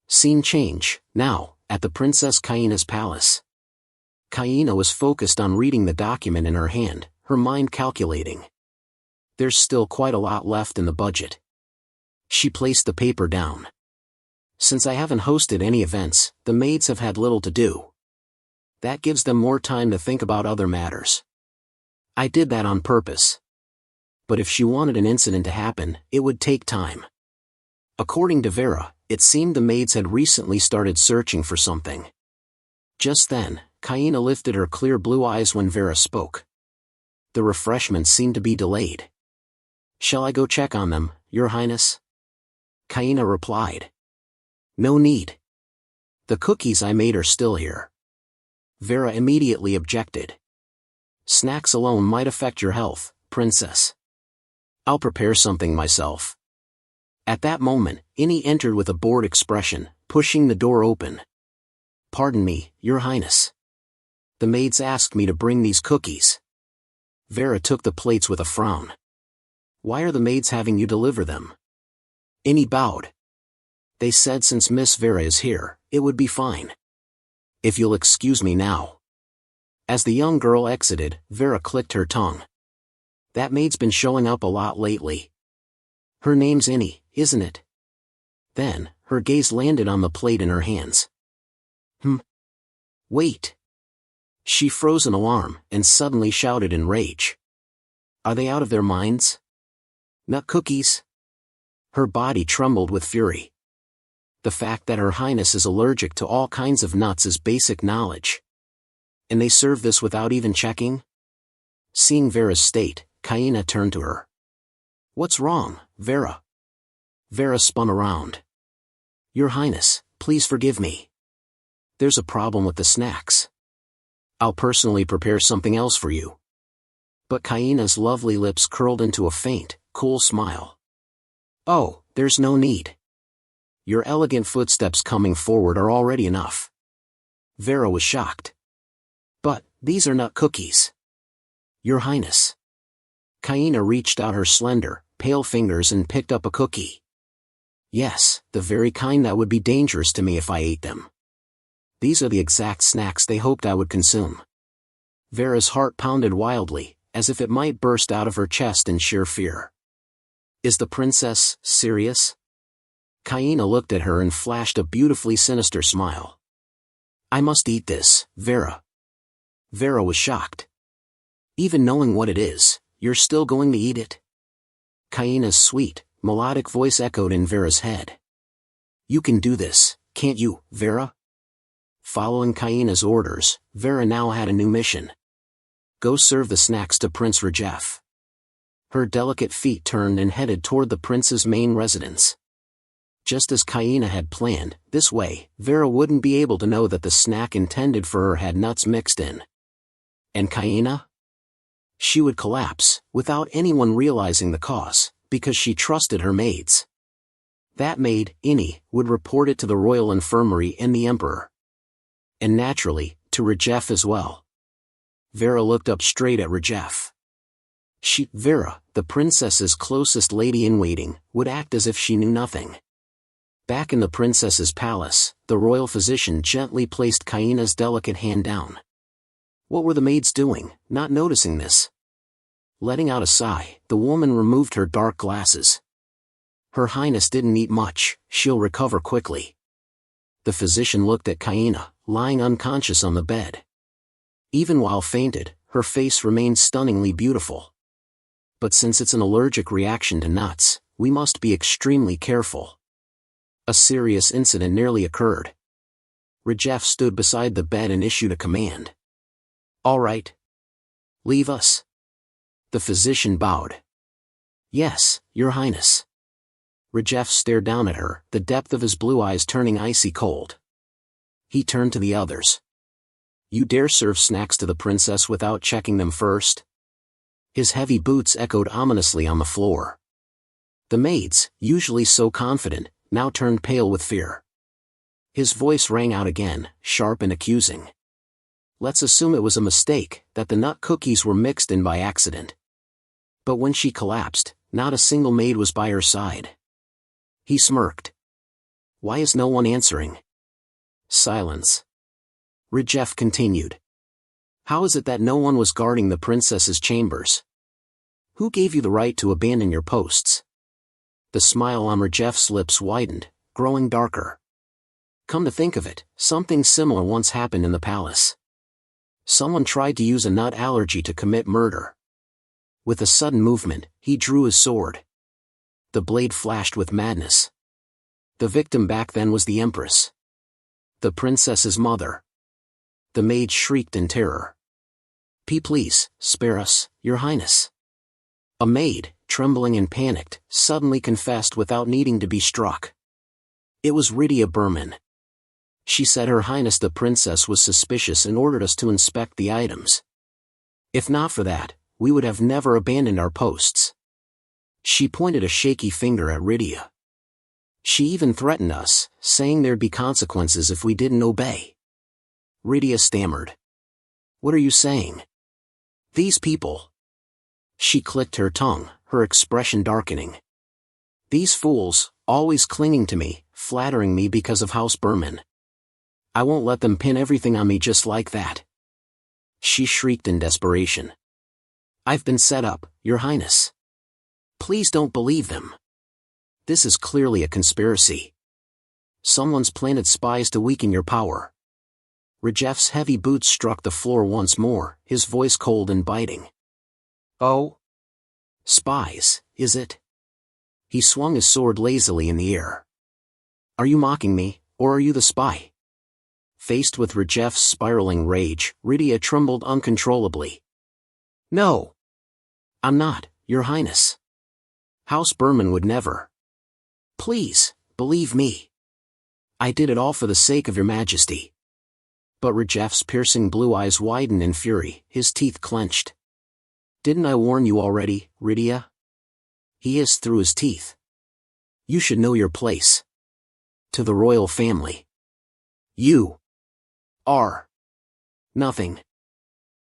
Scene change, now, at the Princess Kaina's palace. Kaina was focused on reading the document in her hand, her mind calculating. There's still quite a lot left in the budget. She placed the paper down. Since I haven't hosted any events, the maids have had little to do. That gives them more time to think about other matters. I did that on purpose. But if she wanted an incident to happen, it would take time. According to Vera, it seemed the maids had recently started searching for something. Just then, Kaina lifted her clear blue eyes when Vera spoke. The refreshments seemed to be delayed. Shall I go check on them, Your Highness? Kaina replied. No need. The cookies I made are still here. Vera immediately objected. Snacks alone might affect your health, Princess. I'll prepare something myself. At that moment, Innie entered with a bored expression, pushing the door open. Pardon me, Your Highness. The maids asked me to bring these cookies. Vera took the plates with a frown. Why are the maids having you deliver them? Innie bowed. They said since Miss Vera is here, it would be fine. If you'll excuse me now. As the young girl exited, Vera clicked her tongue. That maid's been showing up a lot lately. Her name's Innie, isn't it? Then, her gaze landed on the plate in her hands. Wait. She froze in alarm, and suddenly shouted in rage. Are they out of their minds? Nut cookies? Her body trembled with fury. The fact that Her Highness is allergic to all kinds of nuts is basic knowledge. And they serve this without even checking? Seeing Vera's state, Kaina turned to her. What's wrong, Vera? Vera spun around. Your Highness, please forgive me. There's a problem with the snacks. I'll personally prepare something else for you. But Kaina's lovely lips curled into a faint, cool smile. Oh, there's no need. Your elegant footsteps coming forward are already enough. Vera was shocked. But, these are nut cookies. Your Highness. Kaina reached out her slender, pale fingers and picked up a cookie. Yes, the very kind that would be dangerous to me if I ate them. These are the exact snacks they hoped I would consume. Vera's heart pounded wildly, as if it might burst out of her chest in sheer fear. Is the princess serious? Kaina looked at her and flashed a beautifully sinister smile. I must eat this, Vera. Vera was shocked. Even knowing what it is, you're still going to eat it? Kaina's sweet, melodic voice echoed in Vera's head. You can do this, can't you, Vera? Following Kaina's orders, Vera now had a new mission. Go serve the snacks to Prince Rajef. Her delicate feet turned and headed toward the prince's main residence. Just as Kaina had planned, this way, Vera wouldn't be able to know that the snack intended for her had nuts mixed in. And Kaina? She would collapse, without anyone realizing the cause, because she trusted her maids. That maid, Innie, would report it to the royal infirmary and the emperor. And naturally, to Rajef as well. Vera looked up straight at Rajef. Vera, the princess's closest lady-in-waiting, would act as if she knew nothing. Back in the princess's palace, the royal physician gently placed Kaina's delicate hand down. What were the maids doing, not noticing this? Letting out a sigh, the woman removed her dark glasses. Her Highness didn't eat much, she'll recover quickly. The physician looked at Kaina, lying unconscious on the bed. Even while fainted, her face remained stunningly beautiful. But since it's an allergic reaction to nuts, we must be extremely careful. A serious incident nearly occurred. Rajef stood beside the bed and issued a command. All right. Leave us. The physician bowed. Yes, Your Highness. Rajef stared down at her, the depth of his blue eyes turning icy cold. He turned to the others. You dare serve snacks to the princess without checking them first? His heavy boots echoed ominously on the floor. The maids, usually so confident, now turned pale with fear. His voice rang out again, sharp and accusing. Let's assume it was a mistake, that the nut cookies were mixed in by accident. But when she collapsed, not a single maid was by her side. He smirked. Why is no one answering? Silence. Rajef continued. How is it that no one was guarding the princess's chambers? Who gave you the right to abandon your posts? The smile on Rajef's lips widened, growing darker. Come to think of it, something similar once happened in the palace. Someone tried to use a nut allergy to commit murder. With a sudden movement, he drew his sword. The blade flashed with madness. The victim back then was the Empress. The princess's mother. The maid shrieked in terror. Please, spare us, Your Highness. A maid, trembling and panicked, suddenly confessed without needing to be struck. It was Rydia Berman. She said Her Highness the Princess was suspicious and ordered us to inspect the items. If not for that, we would have never abandoned our posts. She pointed a shaky finger at Rydia. She even threatened us, saying there'd be consequences if we didn't obey. Rydia stammered. What are you saying? These people. She clicked her tongue, her expression darkening. These fools, always clinging to me, flattering me because of House Berman. I won't let them pin everything on me just like that. She shrieked in desperation. I've been set up, Your Highness. Please don't believe them. This is clearly a conspiracy. Someone's planted spies to weaken your power. Rajef's heavy boots struck the floor once more, his voice cold and biting. Oh? Spies, is it? He swung his sword lazily in the air. Are you mocking me, or are you the spy? Faced with Rajef's spiraling rage, Rydia trembled uncontrollably. No. I'm not, Your Highness. House Berman would never. Please, believe me. I did it all for the sake of Your Majesty. But Rajef's piercing blue eyes widened in fury, his teeth clenched. Didn't I warn you already, Rydia? He hissed through his teeth. You should know your place. To the royal family. You are nothing.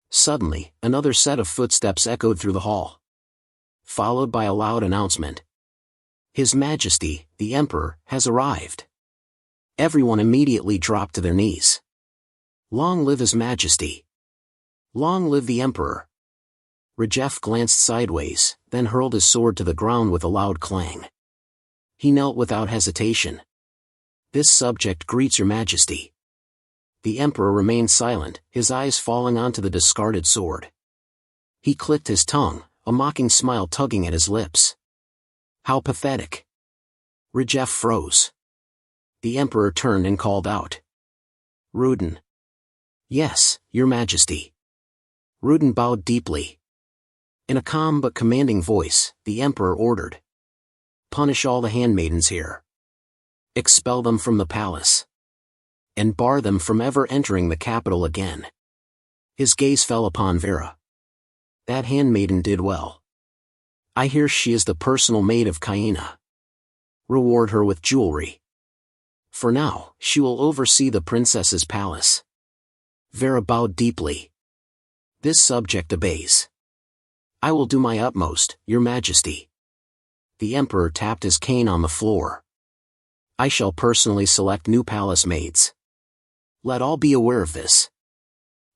Suddenly, another set of footsteps echoed through the hall. Followed by a loud announcement. His Majesty, the Emperor, has arrived. Everyone immediately dropped to their knees. Long live His Majesty. Long live the Emperor. Rajef glanced sideways, then hurled his sword to the ground with a loud clang. He knelt without hesitation. This subject greets Your Majesty. The Emperor remained silent, his eyes falling onto the discarded sword. He clicked his tongue, a mocking smile tugging at his lips. How pathetic. Rajef froze. The Emperor turned and called out. Rudin. Yes, Your Majesty. Rudin bowed deeply. In a calm but commanding voice, the Emperor ordered. Punish all the handmaidens here. Expel them from the palace. And bar them from ever entering the capital again. His gaze fell upon Vera. That handmaiden did well. I hear she is the personal maid of Kaina. Reward her with jewelry. For now, she will oversee the princess's palace. Vera bowed deeply. This subject obeys. I will do my utmost, Your Majesty. The Emperor tapped his cane on the floor. I shall personally select new palace maids. Let all be aware of this.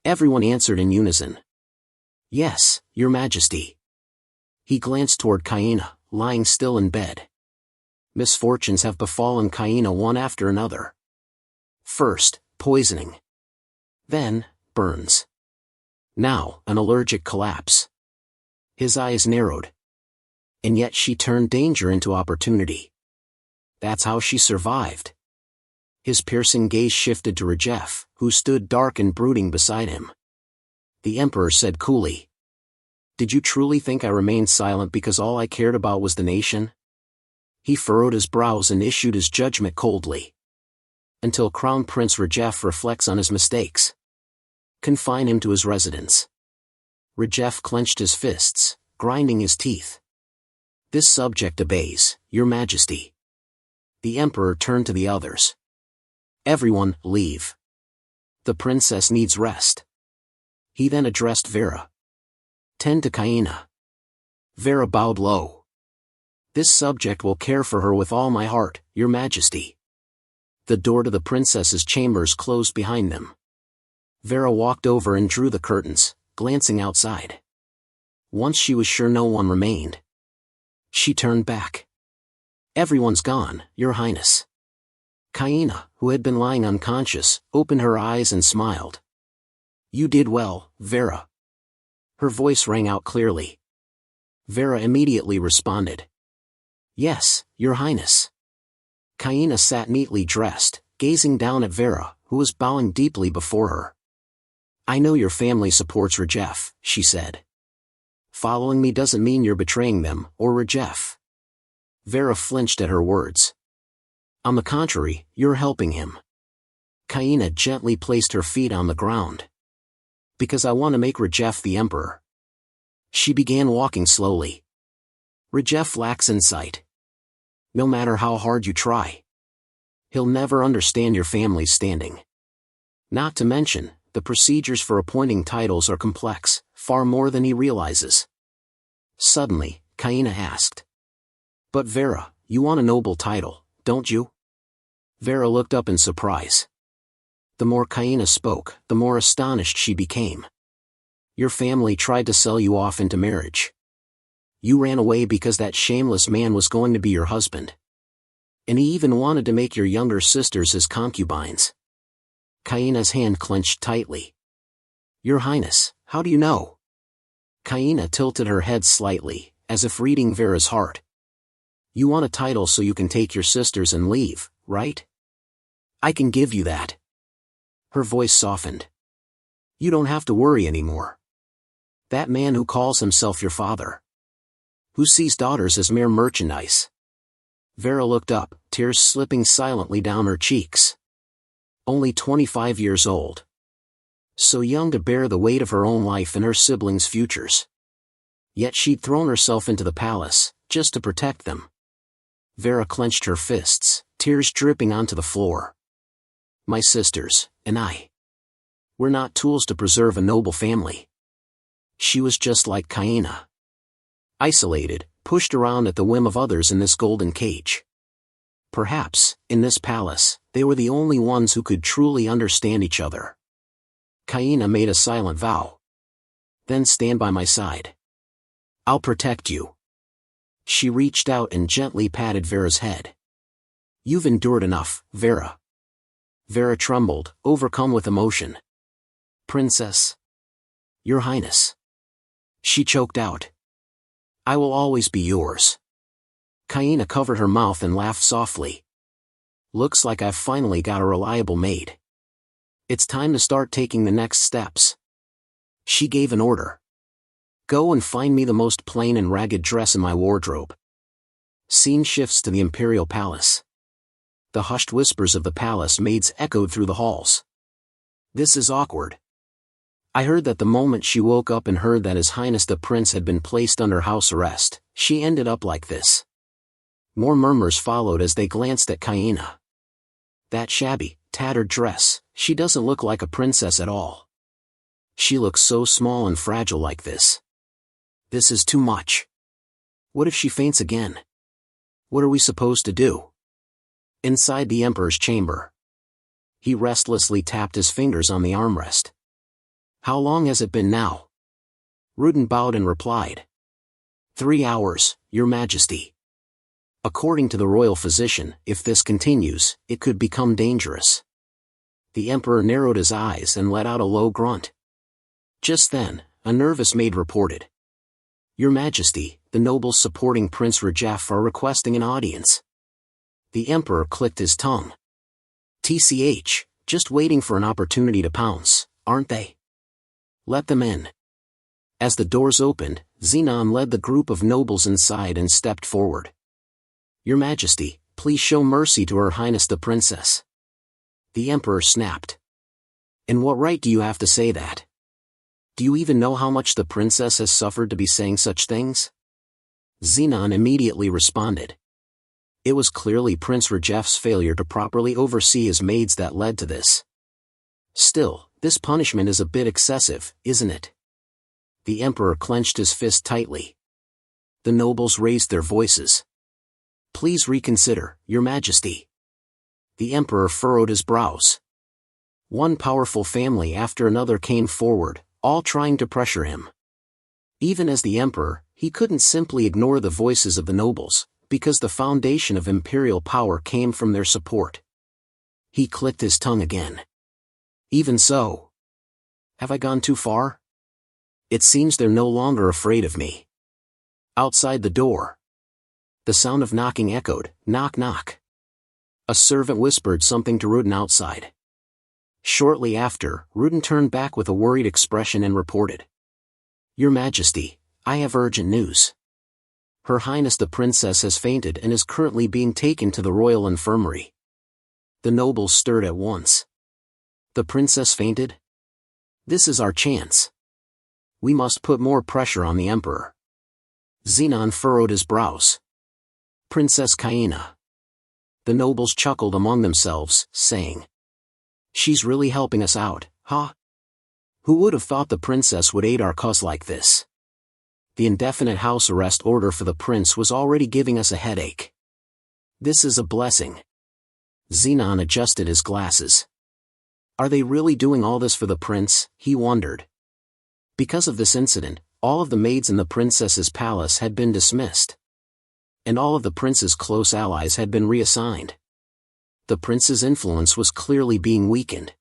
Everyone answered in unison. Yes, Your Majesty. He glanced toward Kaina, lying still in bed. Misfortunes have befallen Kaina one after another. First, poisoning. Then, burns. Now, an allergic collapse. His eyes narrowed. And yet she turned danger into opportunity. That's how she survived. His piercing gaze shifted to Rajef, who stood dark and brooding beside him. The Emperor said coolly. Did you truly think I remained silent because all I cared about was the nation? He furrowed his brows and issued his judgment coldly. Until Crown Prince Rajef reflects on his mistakes. Confine him to his residence. Rajef clenched his fists, grinding his teeth. This subject obeys, Your Majesty. The Emperor turned to the others. Everyone, leave. The princess needs rest. He then addressed Vera. Tend to Kaina. Vera bowed low. This subject will care for her with all my heart, Your Majesty. The door to the princess's chambers closed behind them. Vera walked over and drew the curtains, glancing outside. Once she was sure no one remained, she turned back. "Everyone's gone, Your Highness." Kaina, who had been lying unconscious, opened her eyes and smiled. "You did well, Vera." Her voice rang out clearly. Vera immediately responded. "Yes, Your Highness." Kaina sat neatly dressed, gazing down at Vera, who was bowing deeply before her. "I know your family supports Rajef," she said. "Following me doesn't mean you're betraying them, or Rajef." Vera flinched at her words. "On the contrary, you're helping him." Kaina gently placed her feet on the ground. "Because I want to make Rajef the emperor." She began walking slowly. "Rajef lacks insight. No matter how hard you try, he'll never understand your family's standing. Not to mention, the procedures for appointing titles are complex, far more than he realizes." Suddenly, Kaina asked. "But Vera, you want a noble title, don't you?" Vera looked up in surprise. The more Kaina spoke, the more astonished she became. "Your family tried to sell you off into marriage. You ran away because that shameless man was going to be your husband. And he even wanted to make your younger sisters his concubines." Kaina's hand clenched tightly. "Your Highness, how do you know?" Kaina tilted her head slightly, as if reading Vera's heart. "You want a title so you can take your sisters and leave, right? I can give you that." Her voice softened. "You don't have to worry anymore. That man who calls himself your father, who sees daughters as mere merchandise." Vera looked up, tears slipping silently down her cheeks. Only 25 years old. So young to bear the weight of her own life and her siblings' futures. Yet she'd thrown herself into the palace, just to protect them. Vera clenched her fists, tears dripping onto the floor. "My sisters, and I. We're not tools to preserve a noble family." She was just like Kaina. Isolated, pushed around at the whim of others in this golden cage. Perhaps, in this palace, they were the only ones who could truly understand each other. Kaina made a silent vow. "Then stand by my side. I'll protect you." She reached out and gently patted Vera's head. "You've endured enough, Vera." Vera trembled, overcome with emotion. "Princess." "Your Highness." She choked out. "I will always be yours." Kaina covered her mouth and laughed softly. "Looks like I've finally got a reliable maid. It's time to start taking the next steps." She gave an order. "Go and find me the most plain and ragged dress in my wardrobe." Scene shifts to the imperial palace. The hushed whispers of the palace maids echoed through the halls. "This is awkward. I heard that the moment she woke up and heard that His Highness the Prince had been placed under house arrest, she ended up like this." More murmurs followed as they glanced at Kaina. "That shabby, tattered dress, she doesn't look like a princess at all. She looks so small and fragile like this. This is too much. What if she faints again? What are we supposed to do?" Inside the Emperor's chamber, he restlessly tapped his fingers on the armrest. "How long has it been now?" Rudin bowed and replied. 3 hours, Your Majesty. According to the royal physician, if this continues, it could become dangerous. The Emperor narrowed his eyes and let out a low grunt. Just then, a nervous maid reported. "Your Majesty, the nobles supporting Prince Rajef are requesting an audience." The Emperor clicked his tongue. "TCH, just waiting for an opportunity to pounce, aren't they? Let them in." As the doors opened, Xenon led the group of nobles inside and stepped forward. "Your Majesty, please show mercy to Her Highness the Princess." The Emperor snapped. "And what right do you have to say that? Do you even know how much the princess has suffered to be saying such things?" Xenon immediately responded. It was clearly Prince Rajef's failure to properly oversee his maids that led to this. Still, this punishment is a bit excessive, isn't it? The Emperor clenched his fist tightly. The nobles raised their voices. "Please reconsider, Your Majesty." The emperor furrowed his brows. One powerful family after another came forward, all trying to pressure him. Even as the emperor, he couldn't simply ignore the voices of the nobles, because the foundation of imperial power came from their support. He clicked his tongue again. Even so. Have I gone too far? It seems they're no longer afraid of me. Outside the door. The sound of knocking echoed, knock knock. A servant whispered something to Rudin outside. Shortly after, Rudin turned back with a worried expression and reported. Your Majesty, I have urgent news. Her Highness the Princess has fainted and is currently being taken to the royal infirmary. The nobles stirred at once. The princess fainted? This is our chance. We must put more pressure on the emperor. Xenon furrowed his brows. Princess Kaina. The nobles chuckled among themselves, saying. She's really helping us out, huh? Who would have thought the princess would aid our cause like this? The indefinite house arrest order for the prince was already giving us a headache. This is a blessing. Xenon adjusted his glasses. Are they really doing all this for the prince? He wondered. Because of this incident, all of the maids in the princess's palace had been dismissed. And all of the prince's close allies had been reassigned. The prince's influence was clearly being weakened.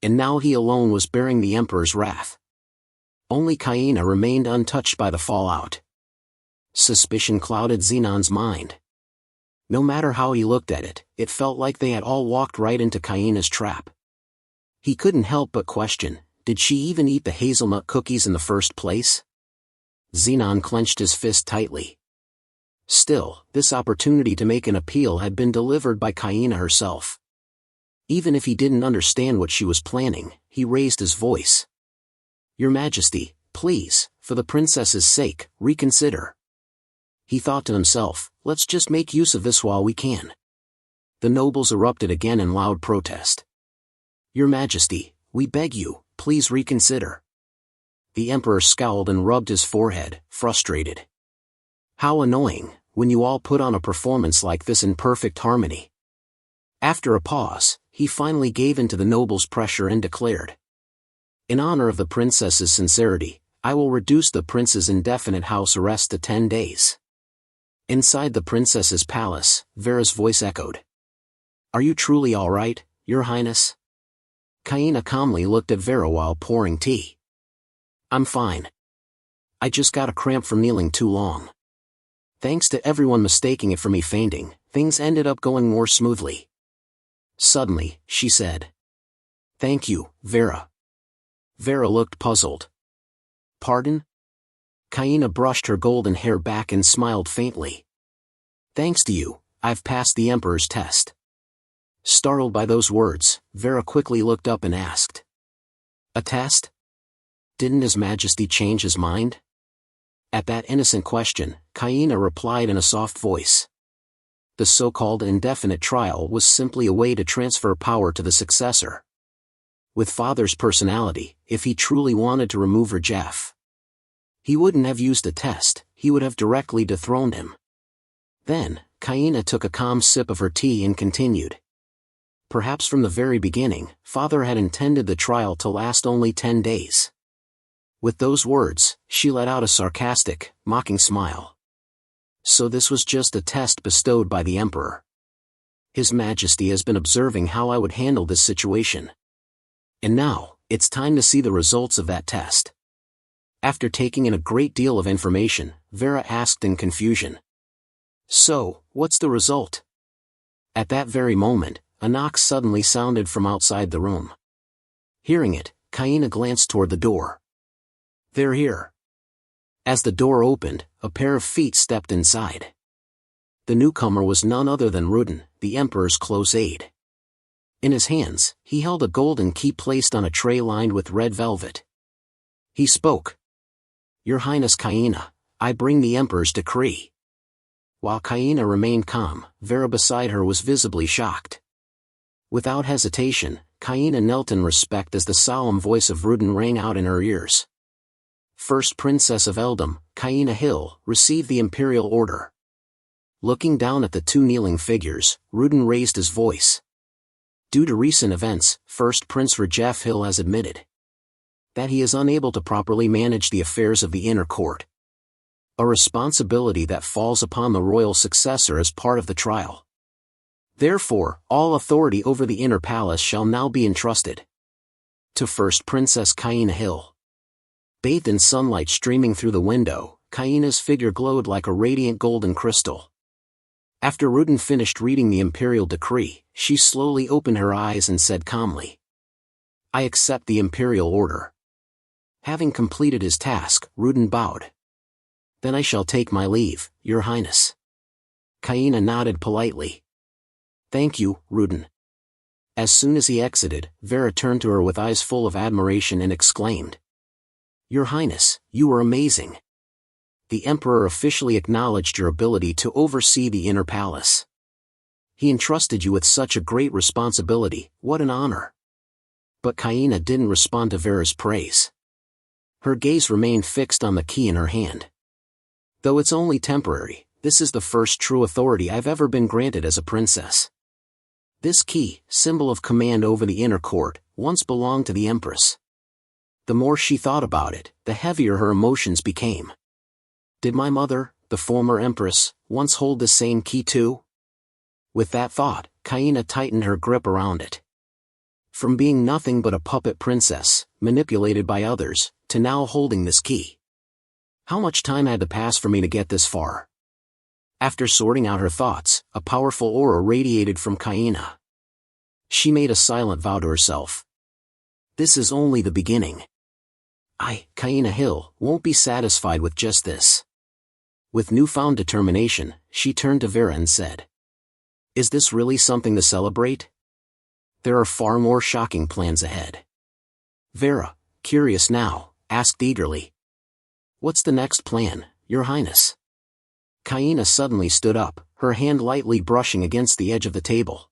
And now he alone was bearing the emperor's wrath. Only Kaina remained untouched by the fallout. Suspicion clouded Xenon's mind. No matter how he looked at it, it felt like they had all walked right into Kaina's trap. He couldn't help but question, did she even eat the hazelnut cookies in the first place? Xenon clenched his fist tightly. Still, this opportunity to make an appeal had been delivered by Kaina herself. Even if he didn't understand what she was planning, he raised his voice. Your Majesty, please, for the princess's sake, reconsider. He thought to himself, let's just make use of this while we can. The nobles erupted again in loud protest. Your Majesty, we beg you, please reconsider. The emperor scowled and rubbed his forehead, frustrated. How annoying, when you all put on a performance like this in perfect harmony. After a pause, he finally gave in to the nobles' pressure and declared. In honor of the princess's sincerity, I will reduce the prince's indefinite house arrest to 10 days. Inside the princess's palace, Vera's voice echoed. Are you truly all right, Your Highness? Kaina calmly looked at Vera while pouring tea. I'm fine. I just got a cramp from kneeling too long. Thanks to everyone mistaking it for me fainting, things ended up going more smoothly. Suddenly, she said. Thank you, Vera. Vera looked puzzled. Pardon? Kaina brushed her golden hair back and smiled faintly. Thanks to you, I've passed the Emperor's test. Startled by those words, Vera quickly looked up and asked. A test? Didn't His Majesty change his mind? At that innocent question, Kaina replied in a soft voice. The so-called indefinite trial was simply a way to transfer power to the successor. With Father's personality, if he truly wanted to remove Rajaf, he wouldn't have used a test, he would have directly dethroned him. Then, Kaina took a calm sip of her tea and continued. Perhaps from the very beginning, Father had intended the trial to last only 10 days. With those words, she let out a sarcastic, mocking smile. So this was just a test bestowed by the Emperor. His Majesty has been observing how I would handle this situation. And now, it's time to see the results of that test. After taking in a great deal of information, Vera asked in confusion. So, what's the result? At that very moment, a knock suddenly sounded from outside the room. Hearing it, Kaina glanced toward the door. They're here. As the door opened, a pair of feet stepped inside. The newcomer was none other than Rudin, the Emperor's close aide. In his hands, he held a golden key placed on a tray lined with red velvet. He spoke. Your Highness Kaina, I bring the Emperor's decree. While Kaina remained calm, Vera beside her was visibly shocked. Without hesitation, Kaina knelt in respect as the solemn voice of Rudin rang out in her ears. First Princess of Eldam, Kaina Hill, received the imperial order. Looking down at the two kneeling figures, Rudin raised his voice. Due to recent events, First Prince Rajef Hill has admitted that he is unable to properly manage the affairs of the inner court, a responsibility that falls upon the royal successor as part of the trial. Therefore, all authority over the inner palace shall now be entrusted to First Princess Kaina Hill. Bathed in sunlight streaming through the window, Kaina's figure glowed like a radiant golden crystal. After Rudin finished reading the imperial decree, she slowly opened her eyes and said calmly, "I accept the imperial order." Having completed his task, Rudin bowed. "Then I shall take my leave, Your Highness." Kaina nodded politely. "Thank you, Rudin." As soon as he exited, Vera turned to her with eyes full of admiration and exclaimed, "Your Highness, you were amazing. The Emperor officially acknowledged your ability to oversee the inner palace. He entrusted you with such a great responsibility. What an honor." But Kaina didn't respond to Vera's praise. Her gaze remained fixed on the key in her hand. "Though it's only temporary, this is the first true authority I've ever been granted as a princess. This key, symbol of command over the inner court, once belonged to the Empress." The more she thought about it, the heavier her emotions became. Did my mother, the former Empress, once hold the same key too? With that thought, Kaina tightened her grip around it. From being nothing but a puppet princess, manipulated by others, to now holding this key. How much time had to pass for me to get this far? After sorting out her thoughts, a powerful aura radiated from Kaina. She made a silent vow to herself. This is only the beginning. I, Kaina Hill, won't be satisfied with just this. With newfound determination, she turned to Vera and said, "Is this really something to celebrate? There are far more shocking plans ahead." Vera, curious now, asked eagerly, "What's the next plan, Your Highness?" Kaina suddenly stood up, her hand lightly brushing against the edge of the table.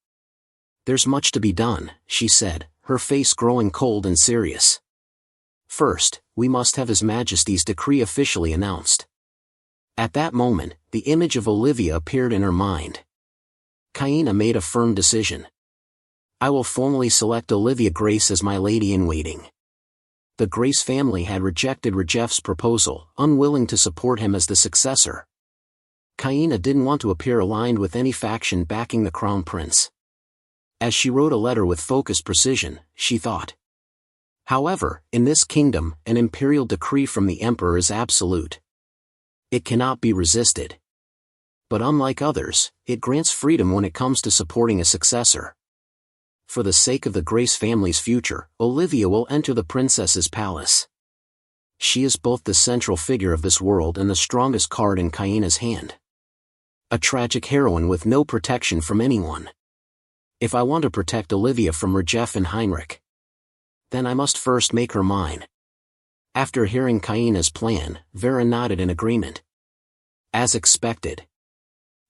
"There's much to be done," she said, her face growing cold and serious. "First, we must have His Majesty's decree officially announced." At that moment, the image of Olivia appeared in her mind. Kaina made a firm decision. "I will formally select Olivia Grace as my lady-in-waiting." The Grace family had rejected Rajef's proposal, unwilling to support him as the successor. Kaina didn't want to appear aligned with any faction backing the crown prince. As she wrote a letter with focused precision, she thought. However, in this kingdom, an imperial decree from the emperor is absolute. It cannot be resisted. But unlike others, it grants freedom when it comes to supporting a successor. For the sake of the Grace family's future, Olivia will enter the princess's palace. She is both the central figure of this world and the strongest card in Kaina's hand. A tragic heroine with no protection from anyone. If I want to protect Olivia from Rajef and Heinrich, then I must first make her mine. After hearing Kaina's plan, Vera nodded in agreement. As expected.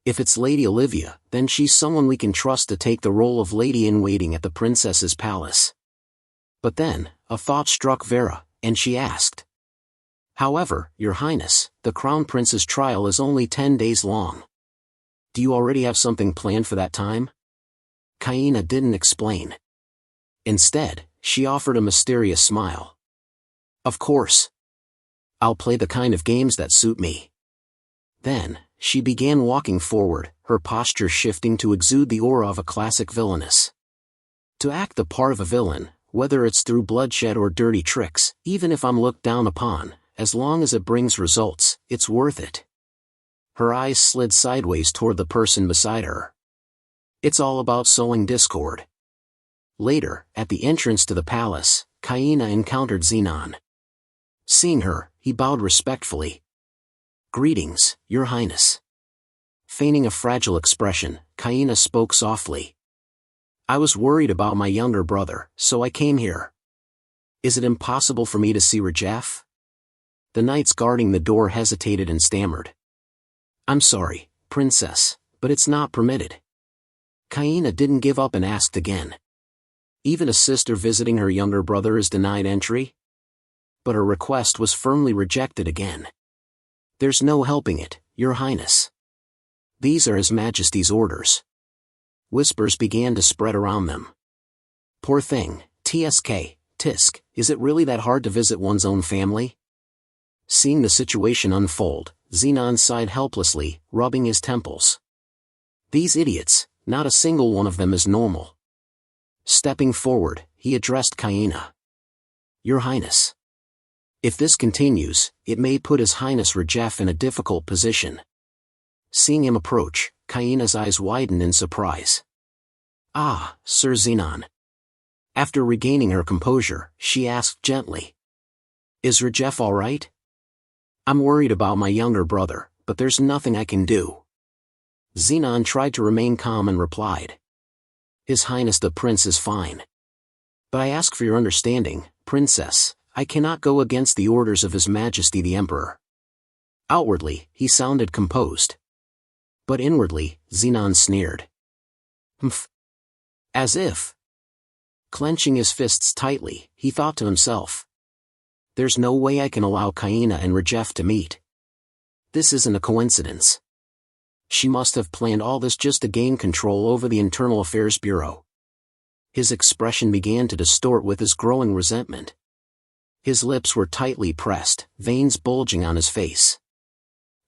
If it's Lady Olivia, then she's someone we can trust to take the role of lady-in-waiting at the princess's palace. But then, a thought struck Vera, and she asked. "However, Your Highness, the Crown Prince's trial is only 10 days long. Do you already have something planned for that time?" Kaina didn't explain. Instead, she offered a mysterious smile. "Of course. I'll play the kind of games that suit me." Then, she began walking forward, her posture shifting to exude the aura of a classic villainess. To act the part of a villain, whether it's through bloodshed or dirty tricks, even if I'm looked down upon, as long as it brings results, it's worth it. Her eyes slid sideways toward the person beside her. It's all about sowing discord. Later, at the entrance to the palace, Kaina encountered Xenon. Seeing her, he bowed respectfully. "Greetings, Your Highness." Feigning a fragile expression, Kaina spoke softly. "I was worried about my younger brother, so I came here. Is it impossible for me to see Rajef?" The knights guarding the door hesitated and stammered. "I'm sorry, Princess, but it's not permitted." Kaina didn't give up and asked again. Even a sister visiting her younger brother is denied entry? But her request was firmly rejected again. "There's no helping it, Your Highness. These are His Majesty's orders." Whispers began to spread around them. Poor thing, Tisk, is it really that hard to visit one's own family? Seeing the situation unfold, Xenon sighed helplessly, rubbing his temples. These idiots, not a single one of them is normal. Stepping forward, he addressed Kaina. Your Highness. If this continues, it may put His Highness Rajef in a difficult position. Seeing him approach, Kaina's eyes widened in surprise. Ah, Sir Xenon. After regaining her composure, she asked gently. Is Rajef all right? I'm worried about my younger brother, but there's nothing I can do. Xenon tried to remain calm and replied. His Highness the Prince is fine. But I ask for your understanding, Princess, I cannot go against the orders of His Majesty the Emperor. Outwardly, he sounded composed. But inwardly, Xenon sneered. Humph. As if. Clenching his fists tightly, he thought to himself. There's no way I can allow Kaina and Rajef to meet. This isn't a coincidence. She must have planned all this just to gain control over the Internal Affairs Bureau. His expression began to distort with his growing resentment. His lips were tightly pressed, veins bulging on his face.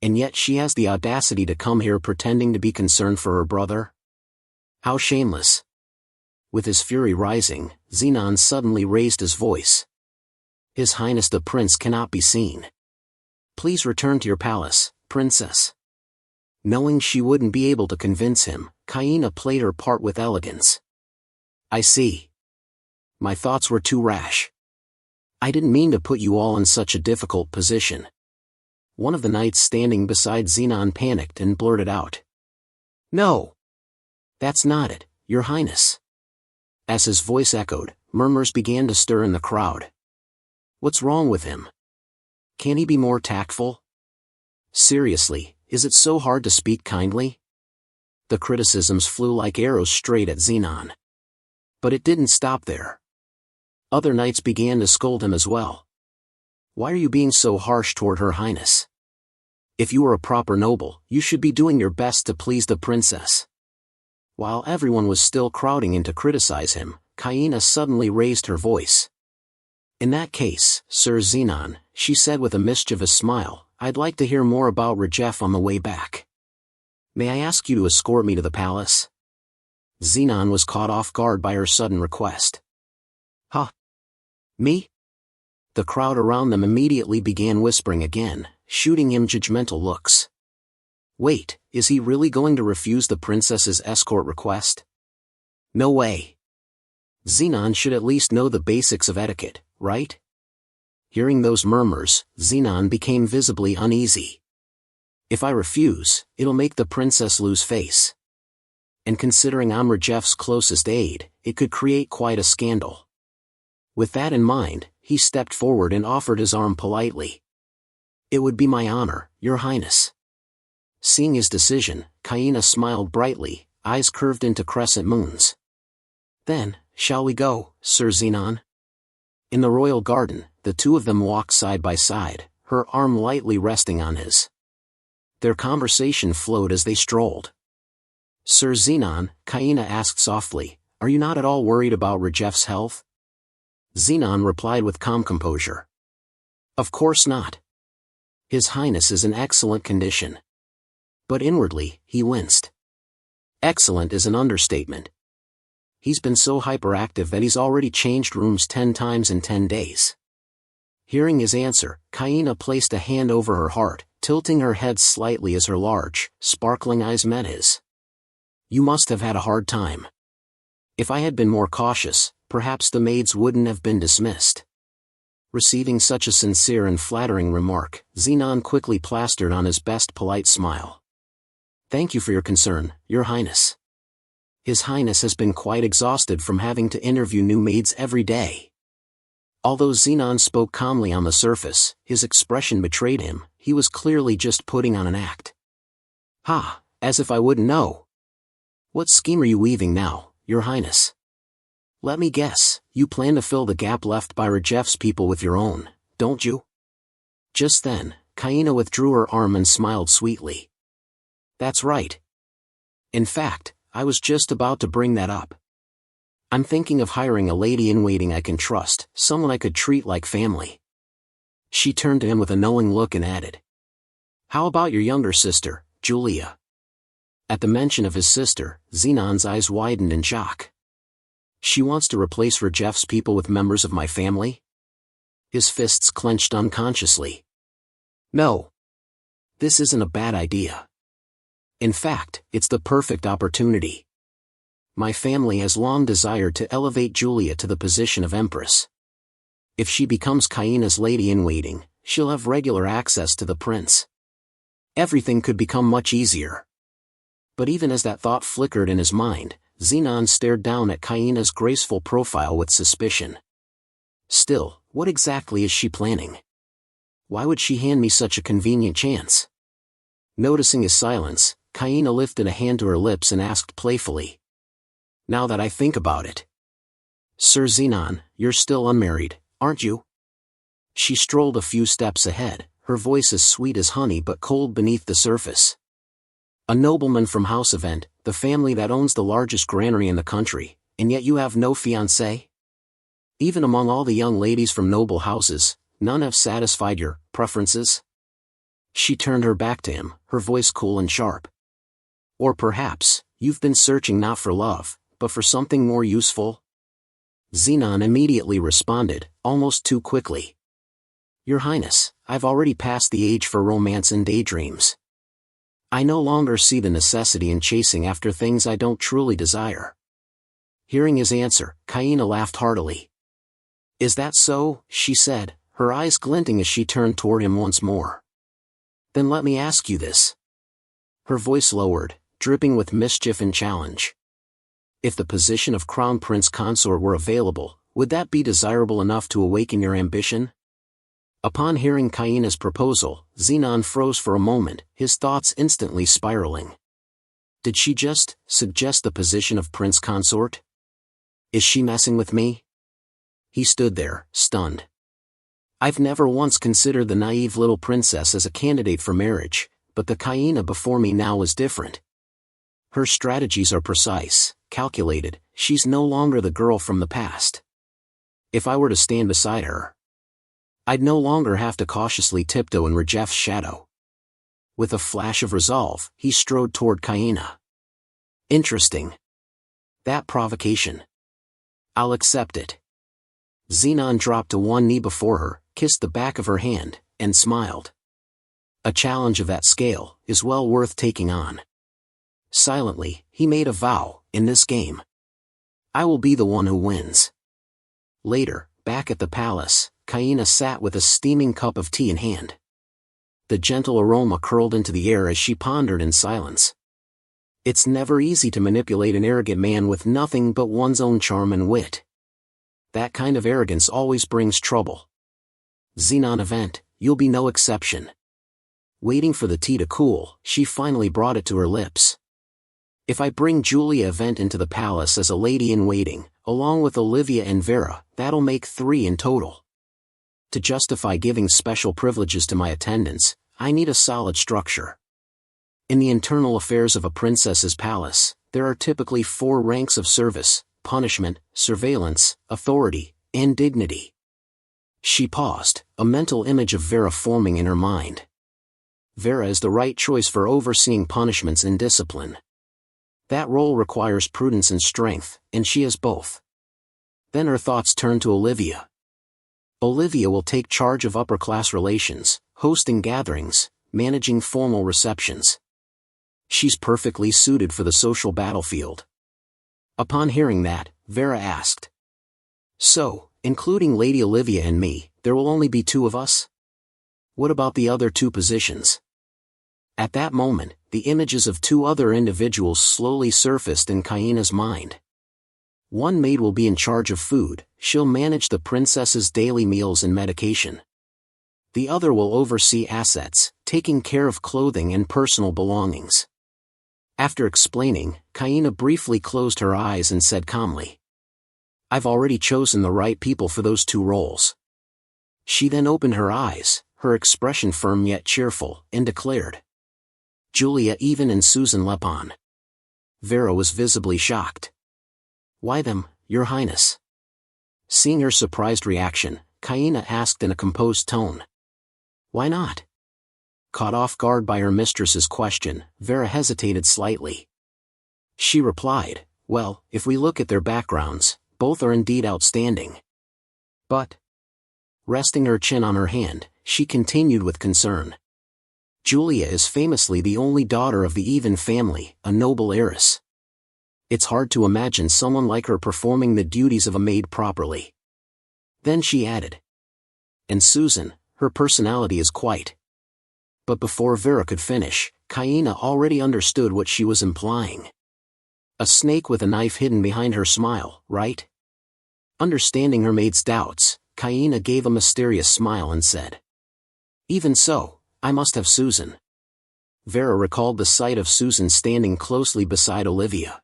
And yet she has the audacity to come here pretending to be concerned for her brother? How shameless. With his fury rising, Xenon suddenly raised his voice. His Highness the Prince cannot be seen. Please return to your palace, Princess. Knowing she wouldn't be able to convince him, Kaina played her part with elegance. I see. My thoughts were too rash. I didn't mean to put you all in such a difficult position. One of the knights standing beside Xenon panicked and blurted out. No. That's not it, Your Highness. As his voice echoed, murmurs began to stir in the crowd. What's wrong with him? Can he be more tactful? Seriously, is it so hard to speak kindly? The criticisms flew like arrows straight at Xenon. But it didn't stop there. Other knights began to scold him as well. Why are you being so harsh toward Her Highness? If you are a proper noble, you should be doing your best to please the princess. While everyone was still crowding in to criticize him, Kaina suddenly raised her voice. In that case, Sir Xenon, she said with a mischievous smile, I'd like to hear more about Rajef on the way back. May I ask you to escort me to the palace? Xenon was caught off guard by her sudden request. Huh? Me? The crowd around them immediately began whispering again, shooting him judgmental looks. Wait, is he really going to refuse the princess's escort request? No way. Xenon should at least know the basics of etiquette, right? Hearing those murmurs, Xenon became visibly uneasy. If I refuse, it'll make the princess lose face. And considering I'm Rajef's closest aide, it could create quite a scandal. With that in mind, he stepped forward and offered his arm politely. It would be my honor, Your Highness. Seeing his decision, Kaina smiled brightly, eyes curved into crescent moons. Then, shall we go, Sir Xenon? In the royal garden, the two of them walked side by side, her arm lightly resting on his. Their conversation flowed as they strolled. Sir Xenon, Kaina asked softly, are you not at all worried about Rajef's health? Xenon replied with calm composure. Of course not. His Highness is in excellent condition. But inwardly, he winced. Excellent is an understatement. He's been so hyperactive that he's already changed rooms 10 times in 10 days. Hearing his answer, Kaina placed a hand over her heart, tilting her head slightly as her large, sparkling eyes met his. You must have had a hard time. If I had been more cautious, perhaps the maids wouldn't have been dismissed. Receiving such a sincere and flattering remark, Xenon quickly plastered on his best polite smile. Thank you for your concern, Your Highness. His Highness has been quite exhausted from having to interview new maids every day. Although Xenon spoke calmly on the surface, his expression betrayed him, he was clearly just putting on an act. Ha, as if I wouldn't know. What scheme are you weaving now, Your Highness? Let me guess, you plan to fill the gap left by Rajef's people with your own, don't you? Just then, Kaina withdrew her arm and smiled sweetly. That's right. In fact, I was just about to bring that up. I'm thinking of hiring a lady-in-waiting I can trust, someone I could treat like family. She turned to him with a knowing look and added, "How about your younger sister, Julia?" At the mention of his sister, Xenon's eyes widened in shock. She wants to replace Rajeff's people with members of my family? His fists clenched unconsciously. No. This isn't a bad idea. In fact, it's the perfect opportunity. My family has long desired to elevate Julia to the position of Empress. If she becomes Kaina's lady-in-waiting, she'll have regular access to the prince. Everything could become much easier. But even as that thought flickered in his mind, Xenon stared down at Kaina's graceful profile with suspicion. Still, what exactly is she planning? Why would she hand me such a convenient chance? Noticing his silence, Kaina lifted a hand to her lips and asked playfully, "Now that I think about it. Sir Xenon, you're still unmarried, aren't you?" She strolled a few steps ahead, her voice as sweet as honey but cold beneath the surface. "A nobleman from House Event, the family that owns the largest granary in the country, and yet you have no fiancé? Even among all the young ladies from noble houses, none have satisfied your preferences?" She turned her back to him, her voice cool and sharp. "Or perhaps, you've been searching not for love, but for something more useful?" Xenon immediately responded, almost too quickly. "Your Highness, I've already passed the age for romance and daydreams. I no longer see the necessity in chasing after things I don't truly desire." Hearing his answer, Kaina laughed heartily. "Is that so?" she said, her eyes glinting as she turned toward him once more. "Then let me ask you this." Her voice lowered, dripping with mischief and challenge. "If the position of Crown Prince Consort were available, would that be desirable enough to awaken your ambition?" Upon hearing Kaina's proposal, Xenon froze for a moment, his thoughts instantly spiraling. Did she just suggest the position of Prince Consort? Is she messing with me? He stood there, stunned. I've never once considered the naive little princess as a candidate for marriage, but the Kaina before me now is different. Her strategies are precise, calculated, she's no longer the girl from the past. If I were to stand beside her, I'd no longer have to cautiously tiptoe in Rajeff's shadow. With a flash of resolve, he strode toward Kaina. Interesting. That provocation. I'll accept it. Xenon dropped to one knee before her, kissed the back of her hand, and smiled. A challenge of that scale is well worth taking on. Silently, he made a vow, in this game, I will be the one who wins. Later, back at the palace, Kaina sat with a steaming cup of tea in hand. The gentle aroma curled into the air as she pondered in silence. It's never easy to manipulate an arrogant man with nothing but one's own charm and wit. That kind of arrogance always brings trouble. Xenon Event, you'll be no exception. Waiting for the tea to cool, she finally brought it to her lips. If I bring Julia Event into the palace as a lady-in-waiting, along with Olivia and Vera, that'll make 3 in total. To justify giving special privileges to my attendants, I need a solid structure. In the internal affairs of a princess's palace, there are typically 4 ranks of service: punishment, surveillance, authority, and dignity. She paused, a mental image of Vera forming in her mind. Vera is the right choice for overseeing punishments and discipline. That role requires prudence and strength, and she has both. Then her thoughts turned to Olivia. Olivia will take charge of upper-class relations, hosting gatherings, managing formal receptions. She's perfectly suited for the social battlefield. Upon hearing that, Vera asked, So, including Lady Olivia and me, there will only be 2 of us? What about the other 2 positions? At that moment, the images of 2 other individuals slowly surfaced in Kaina's mind. One maid will be in charge of food, she'll manage the princess's daily meals and medication. The other will oversee assets, taking care of clothing and personal belongings. After explaining, Kaina briefly closed her eyes and said calmly, I've already chosen the right people for those 2 roles. She then opened her eyes, her expression firm yet cheerful, and declared, Julia Even and Susan Lepon. Vera was visibly shocked. Why them? Your Highness. Seeing her surprised reaction, Kaina asked in a composed tone. Why not? Caught off guard by her mistress's question, Vera hesitated slightly. She replied, well, if we look at their backgrounds, both are indeed outstanding. But, resting her chin on her hand, she continued with concern. Julia is famously the only daughter of the Even family, a noble heiress. It's hard to imagine someone like her performing the duties of a maid properly. Then she added. And Susan, her personality is quite. But before Vera could finish, Kaina already understood what she was implying. A snake with a knife hidden behind her smile, right? Understanding her maid's doubts, Kaina gave a mysterious smile and said. Even so, I must have Susan. Vera recalled the sight of Susan standing closely beside Olivia.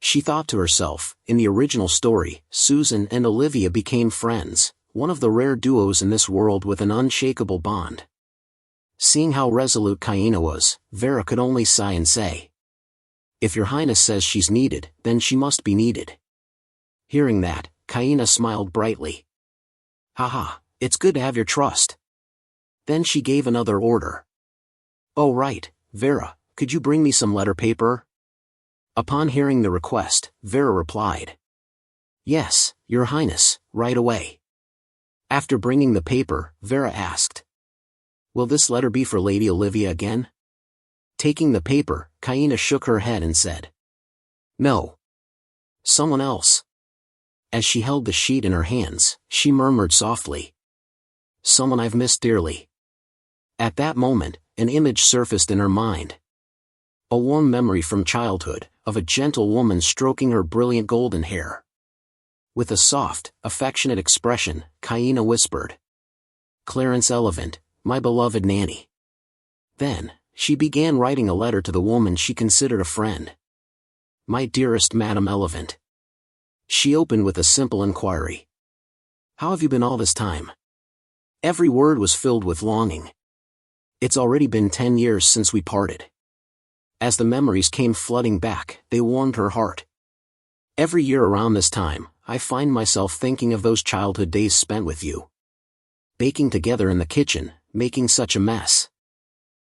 She thought to herself, in the original story, Susan and Olivia became friends, one of the rare duos in this world with an unshakable bond. Seeing how resolute Kaina was, Vera could only sigh and say. If your Highness says she's needed, then she must be needed. Hearing that, Kaina smiled brightly. Haha, it's good to have your trust. Then she gave another order. Oh right, Vera, could you bring me some letter paper? Upon hearing the request, Vera replied. Yes, Your Highness, right away. After bringing the paper, Vera asked. Will this letter be for Lady Olivia again? Taking the paper, Kaina shook her head and said. No. Someone else. As she held the sheet in her hands, she murmured softly. Someone I've missed dearly. At that moment, an image surfaced in her mind. A warm memory from childhood, of a gentle woman stroking her brilliant golden hair. With a soft, affectionate expression, Kaina whispered. Clarence Elevant, my beloved Nanny. Then, she began writing a letter to the woman she considered a friend. My dearest Madame Elevant. She opened with a simple inquiry. How have you been all this time? Every word was filled with longing. It's already been 10 years since we parted. As the memories came flooding back, they warmed her heart. Every year around this time, I find myself thinking of those childhood days spent with you. Baking together in the kitchen, making such a mess.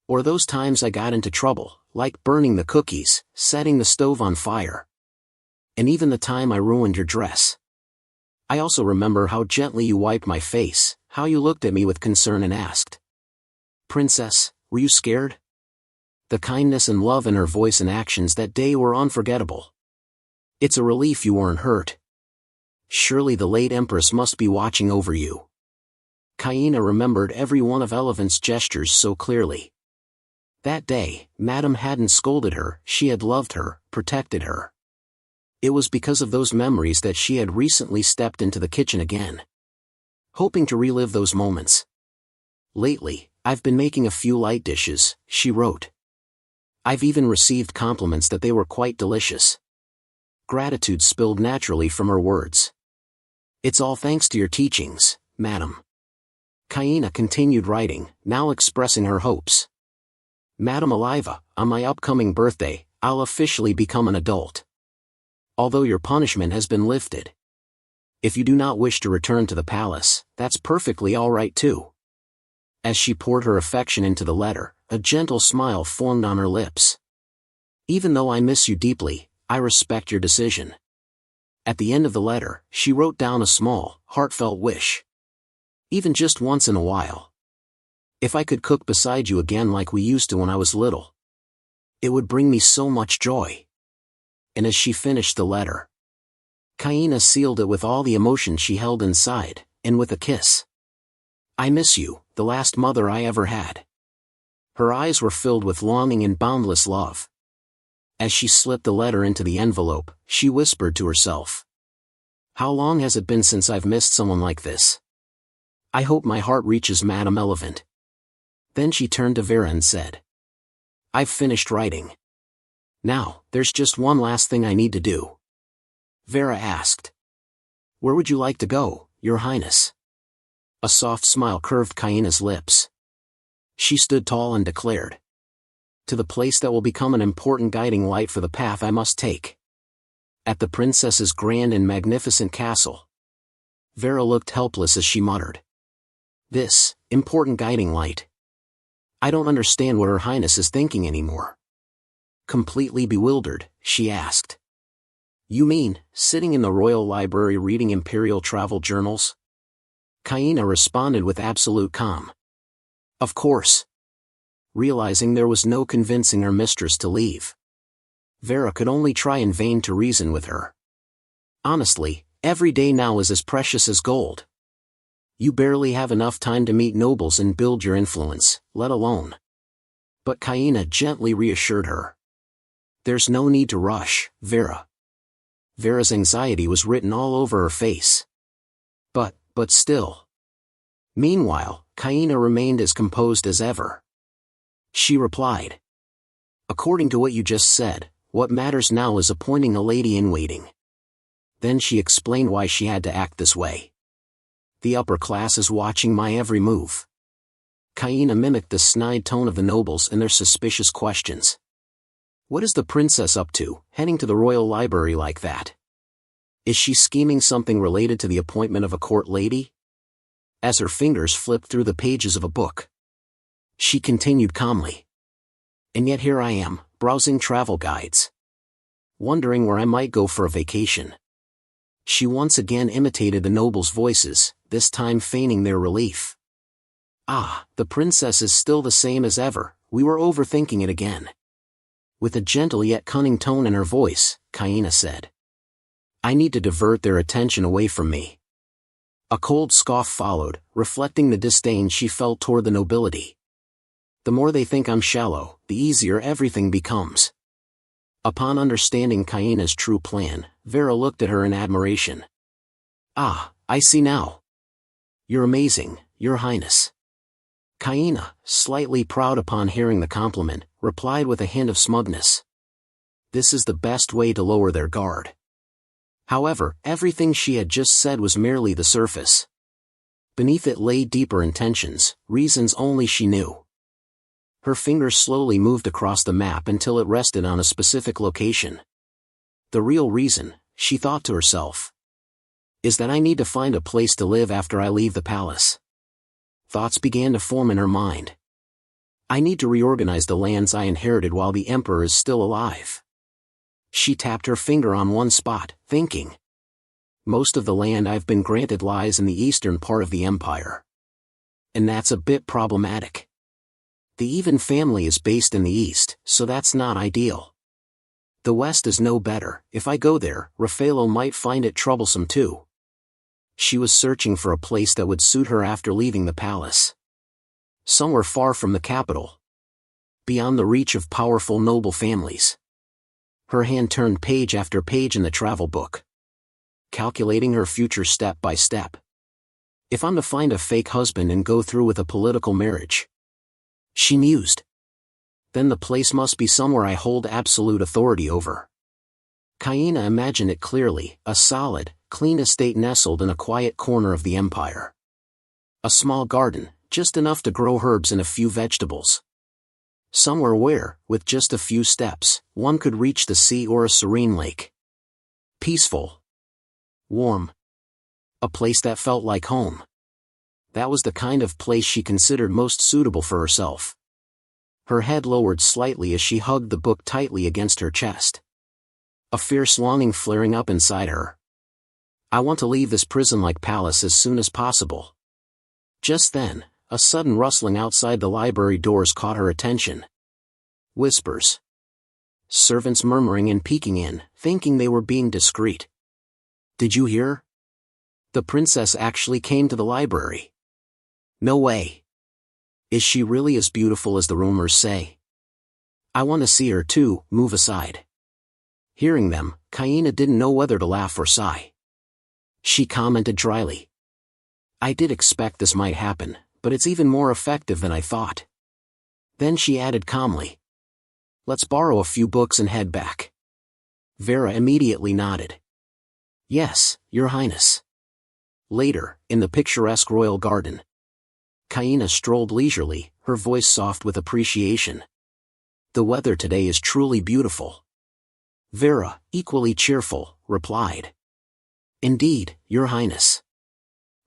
Or those times I got into trouble, like burning the cookies, setting the stove on fire. And even the time I ruined your dress. I also remember how gently you wiped my face, how you looked at me with concern and asked. Princess, were you scared? The kindness and love in her voice and actions that day were unforgettable. It's a relief you weren't hurt. Surely the late Empress must be watching over you. Kaina remembered every one of Elevant's gestures so clearly. That day, Madame hadn't scolded her, she had loved her, protected her. It was because of those memories that she had recently stepped into the kitchen again. Hoping to relive those moments. Lately, I've been making a few light dishes, she wrote. I've even received compliments that they were quite delicious. Gratitude spilled naturally from her words. It's all thanks to your teachings, Madam. Kaina continued writing, now expressing her hopes. Madam Oliva, on my upcoming birthday, I'll officially become an adult. Although your punishment has been lifted. If you do not wish to return to the palace, that's perfectly all right too. As she poured her affection into the letter, a gentle smile formed on her lips. Even though I miss you deeply, I respect your decision. At the end of the letter, she wrote down a small, heartfelt wish. Even just once in a while. If I could cook beside you again like we used to when I was little. It would bring me so much joy. And as she finished the letter, Kaina sealed it with all the emotion she held inside, and with a kiss. I miss you, the last mother I ever had. Her eyes were filled with longing and boundless love. As she slipped the letter into the envelope, she whispered to herself. How long has it been since I've missed someone like this? I hope my heart reaches Madame Elevant. Then she turned to Vera and said. I've finished writing. Now, there's just one last thing I need to do. Vera asked. Where would you like to go, Your Highness? A soft smile curved Kaina's lips. She stood tall and declared. To the place that will become an important guiding light for the path I must take. At the princess's grand and magnificent castle. Vera looked helpless as she muttered. This, important guiding light. I don't understand what Her Highness is thinking anymore. Completely bewildered, she asked. You mean, sitting in the royal library reading imperial travel journals? Kaina responded with absolute calm. Of course. Realizing there was no convincing her mistress to leave, Vera could only try in vain to reason with her. Honestly, every day now is as precious as gold. You barely have enough time to meet nobles and build your influence, let alone. But Kaina gently reassured her. There's no need to rush, Vera. Vera's anxiety was written all over her face. But still. Meanwhile, Kaina remained as composed as ever. She replied. According to what you just said, what matters now is appointing a lady-in-waiting. Then she explained why she had to act this way. The upper class is watching my every move. Kaina mimicked the snide tone of the nobles and their suspicious questions. What is the princess up to, heading to the royal library like that? Is she scheming something related to the appointment of a court lady? As her fingers flipped through the pages of a book, she continued calmly. And yet here I am, browsing travel guides, wondering where I might go for a vacation. She once again imitated the nobles' voices, this time feigning their relief. Ah, the princess is still the same as ever, we were overthinking it again. With a gentle yet cunning tone in her voice, Kaina said. I need to divert their attention away from me. A cold scoff followed, reflecting the disdain she felt toward the nobility. The more they think I'm shallow, the easier everything becomes. Upon understanding Kaina's true plan, Vera looked at her in admiration. Ah, I see now. You're amazing, Your Highness. Kaina, slightly proud upon hearing the compliment, replied with a hint of smugness. This is the best way to lower their guard. However, everything she had just said was merely the surface. Beneath it lay deeper intentions, reasons only she knew. Her fingers slowly moved across the map until it rested on a specific location. The real reason, she thought to herself, is that I need to find a place to live after I leave the palace. Thoughts began to form in her mind. I need to reorganize the lands I inherited while the emperor is still alive. She tapped her finger on one spot, thinking. Most of the land I've been granted lies in the eastern part of the empire. And that's a bit problematic. The Even family is based in the east, so that's not ideal. The west is no better. If I go there, Raffaello might find it troublesome too. She was searching for a place that would suit her after leaving the palace. Somewhere far from the capital. Beyond the reach of powerful noble families. Her hand turned page after page in the travel book, calculating her future step by step. If I'm to find a fake husband and go through with a political marriage, she mused, then the place must be somewhere I hold absolute authority over. Kaina imagined it clearly, a solid, clean estate nestled in a quiet corner of the empire. A small garden, just enough to grow herbs and a few vegetables. Somewhere where, with just a few steps, one could reach the sea or a serene lake. Peaceful. Warm. A place that felt like home. That was the kind of place she considered most suitable for herself. Her head lowered slightly as she hugged the book tightly against her chest. A fierce longing flaring up inside her. I want to leave this prison-like palace as soon as possible. Just then, a sudden rustling outside the library doors caught her attention. Whispers. Servants murmuring and peeking in, thinking they were being discreet. Did you hear? The princess actually came to the library. No way. Is she really as beautiful as the rumors say? I want to see her too, move aside. Hearing them, Kaina didn't know whether to laugh or sigh. She commented dryly. I did expect this might happen, but it's even more effective than I thought. Then she added calmly. Let's borrow a few books and head back. Vera immediately nodded. Yes, Your Highness. Later, in the picturesque royal garden, Kaina strolled leisurely, her voice soft with appreciation. The weather today is truly beautiful. Vera, equally cheerful, replied. Indeed, Your Highness.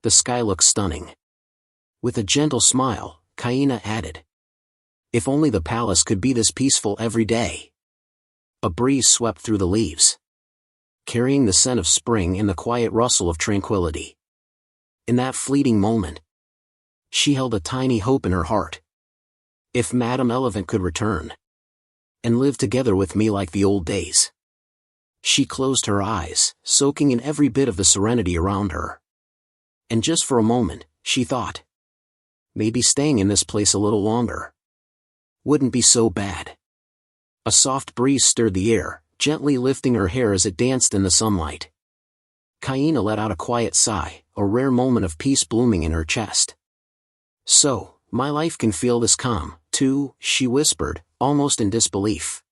The sky looks stunning. With a gentle smile, Kaina added. If only the palace could be this peaceful every day. A breeze swept through the leaves, carrying the scent of spring and the quiet rustle of tranquility. In that fleeting moment, she held a tiny hope in her heart. If Madame Elephant could return and live together with me like the old days. She closed her eyes, soaking in every bit of the serenity around her. And just for a moment, she thought, maybe staying in this place a little longer wouldn't be so bad. A soft breeze stirred the air, gently lifting her hair as it danced in the sunlight. Kaina let out a quiet sigh, a rare moment of peace blooming in her chest. So, my life can feel this calm, too, she whispered, almost in disbelief.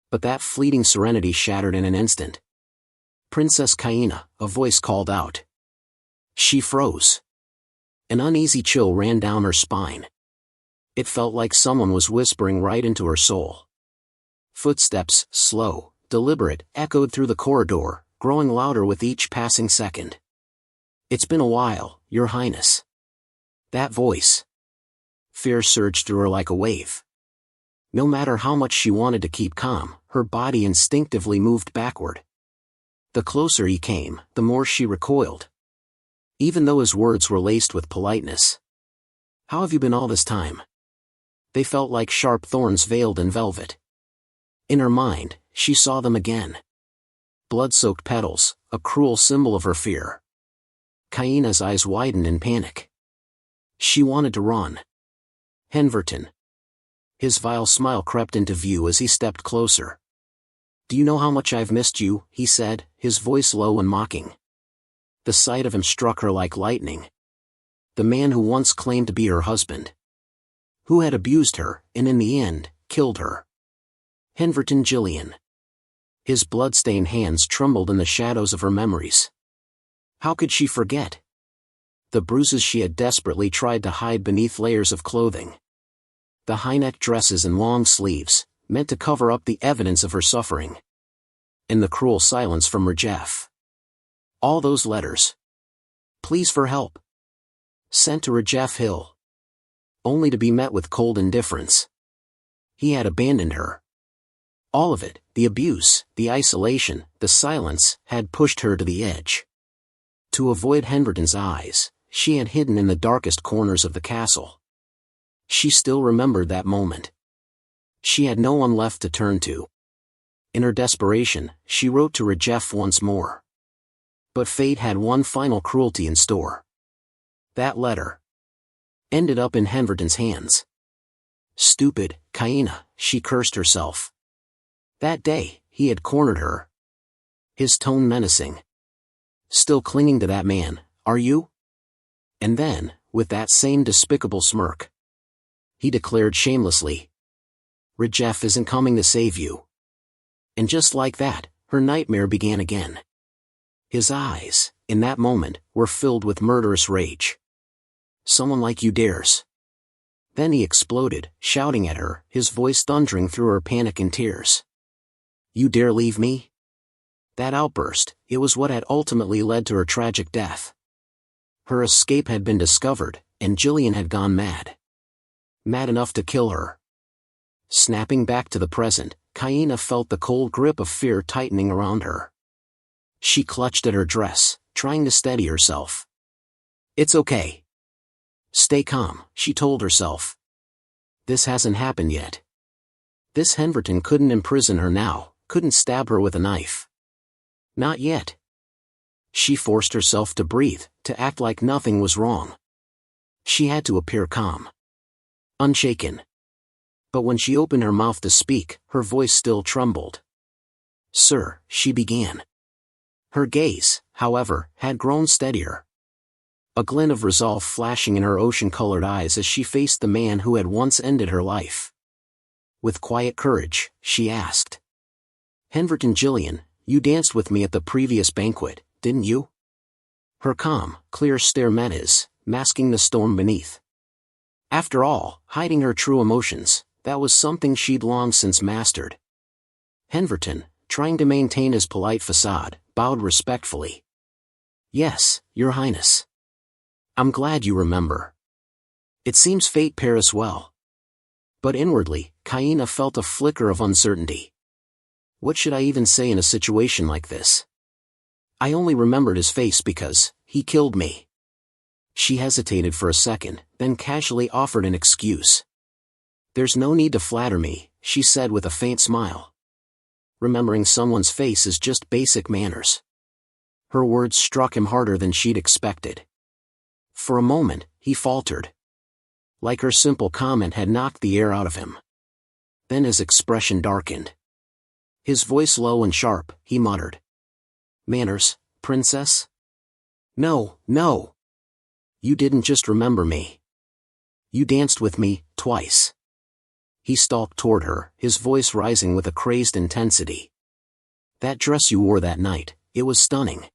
But that fleeting serenity shattered in an instant. Princess Kaina, a voice called out. She froze. An uneasy chill ran down her spine. It felt like someone was whispering right into her soul. Footsteps, slow, deliberate, echoed through the corridor, growing louder with each passing second. It's been a while, Your Highness. That voice. Fear surged through her like a wave. No matter how much she wanted to keep calm, her body instinctively moved backward. The closer he came, the more she recoiled. Even though his words were laced with politeness. How have you been all this time? They felt like sharp thorns veiled in velvet. In her mind, she saw them again. Blood-soaked petals, a cruel symbol of her fear. Kaina's eyes widened in panic. She wanted to run. Henverton. His vile smile crept into view as he stepped closer. Do you know how much I've missed you, he said, his voice low and mocking. The sight of him struck her like lightning. The man who once claimed to be her husband. Who had abused her, and in the end, killed her. Henverton Gillian. His blood-stained hands trembled in the shadows of her memories. How could she forget? The bruises she had desperately tried to hide beneath layers of clothing. The high-necked dresses and long sleeves, meant to cover up the evidence of her suffering. And the cruel silence from Rajef. All those letters. Pleas for help. Sent to Rajef Hill. Only to be met with cold indifference. He had abandoned her. All of it, the abuse, the isolation, the silence, had pushed her to the edge. To avoid Henverton's eyes, she had hidden in the darkest corners of the castle. She still remembered that moment. She had no one left to turn to. In her desperation, she wrote to Rajef once more. But fate had one final cruelty in store. That letter ended up in Henverton's hands. Stupid, Kaina, she cursed herself. That day, he had cornered her. His tone menacing. Still clinging to that man, are you? And then, with that same despicable smirk, he declared shamelessly, Rajef isn't coming to save you. And just like that, her nightmare began again. His eyes, in that moment, were filled with murderous rage. Someone like you dares. Then he exploded, shouting at her, his voice thundering through her panic and tears. You dare leave me? That outburst, it was what had ultimately led to her tragic death. Her escape had been discovered, and Gillian had gone mad. Mad enough to kill her. Snapping back to the present, Kaina felt the cold grip of fear tightening around her. She clutched at her dress, trying to steady herself. It's okay. Stay calm, she told herself. This hasn't happened yet. This Henverton couldn't imprison her now, couldn't stab her with a knife. Not yet. She forced herself to breathe, to act like nothing was wrong. She had to appear calm. Unshaken. But when she opened her mouth to speak, her voice still trembled. Sir, she began. Her gaze, however, had grown steadier. A glint of resolve flashing in her ocean-colored eyes as she faced the man who had once ended her life. With quiet courage, she asked. Henverton Gillian, you danced with me at the previous banquet, didn't you? Her calm, clear stare met his, masking the storm beneath. After all, hiding her true emotions, that was something she'd long since mastered. Henverton, trying to maintain his polite facade, bowed respectfully. "Yes, Your Highness. I'm glad you remember. It seems fate pair us well." But inwardly, Kaina felt a flicker of uncertainty. What should I even say in a situation like this? I only remembered his face because he killed me. She hesitated for a second, then casually offered an excuse. "There's no need to flatter me," she said with a faint smile. "Remembering someone's face is just basic manners." Her words struck him harder than she'd expected. For a moment, he faltered. Like her simple comment had knocked the air out of him. Then his expression darkened. His voice low and sharp, he muttered. "Manners, princess? No, no. You didn't just remember me. You danced with me, twice." He stalked toward her, his voice rising with a crazed intensity. "That dress you wore that night, it was stunning.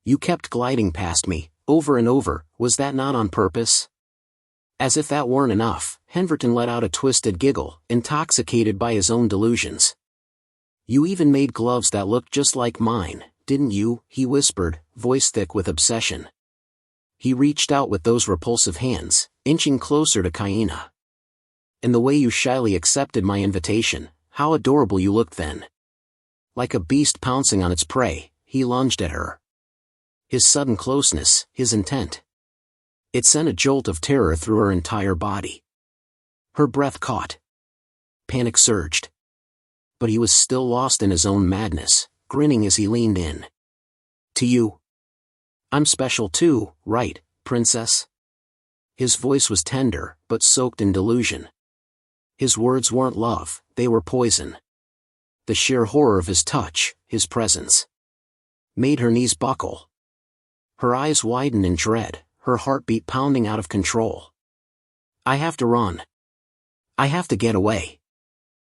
You kept gliding past me, over and over, was that not on purpose?" As if that weren't enough, Henverton let out a twisted giggle, intoxicated by his own delusions. "You even made gloves that looked just like mine, didn't you?" he whispered, voice thick with obsession. He reached out with those repulsive hands, inching closer to Kaina. "And the way you shyly accepted my invitation, how adorable you looked then." Like a beast pouncing on its prey, he lunged at her. His sudden closeness, his intent. It sent a jolt of terror through her entire body. Her breath caught. Panic surged. But he was still lost in his own madness, grinning as he leaned in. "To you. I'm special too, right, princess?" His voice was tender, but soaked in delusion. His words weren't love, they were poison. The sheer horror of his touch, his presence, made her knees buckle. Her eyes widened in dread, her heartbeat pounding out of control. "I have to run. I have to get away."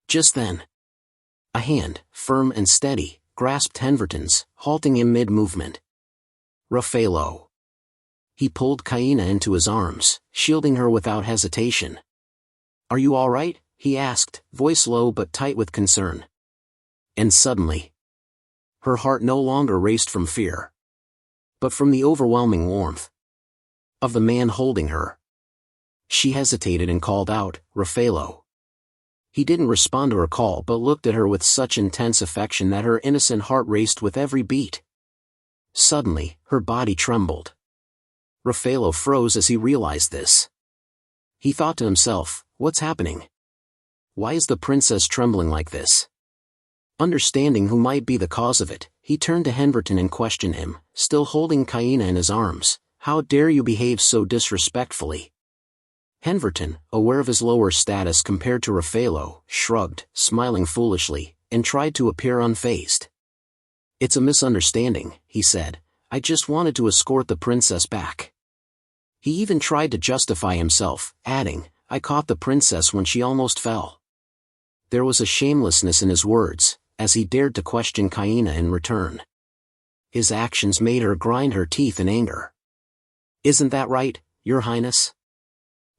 Just then, a hand, firm and steady, grasped Henverton's, halting him mid-movement. Raffaello. He pulled Kaina into his arms, shielding her without hesitation. "Are you all right?" he asked, voice low but tight with concern. And suddenly, her heart no longer raced from fear, but from the overwhelming warmth of the man holding her. She hesitated and called out, "Raffaello." He didn't respond to her call but looked at her with such intense affection that her innocent heart raced with every beat. Suddenly, her body trembled. Raffaello froze as he realized this. He thought to himself, what's happening? Why is the princess trembling like this? Understanding who might be the cause of it, he turned to Henverton and questioned him, still holding Kaina in his arms. "How dare you behave so disrespectfully?" Henverton, aware of his lower status compared to Raffaello, shrugged, smiling foolishly, and tried to appear unfazed. "It's a misunderstanding," he said. "I just wanted to escort the princess back." He even tried to justify himself, adding, "I caught the princess when she almost fell." There was a shamelessness in his words, as he dared to question Kaina in return. His actions made her grind her teeth in anger. "Isn't that right, Your Highness?"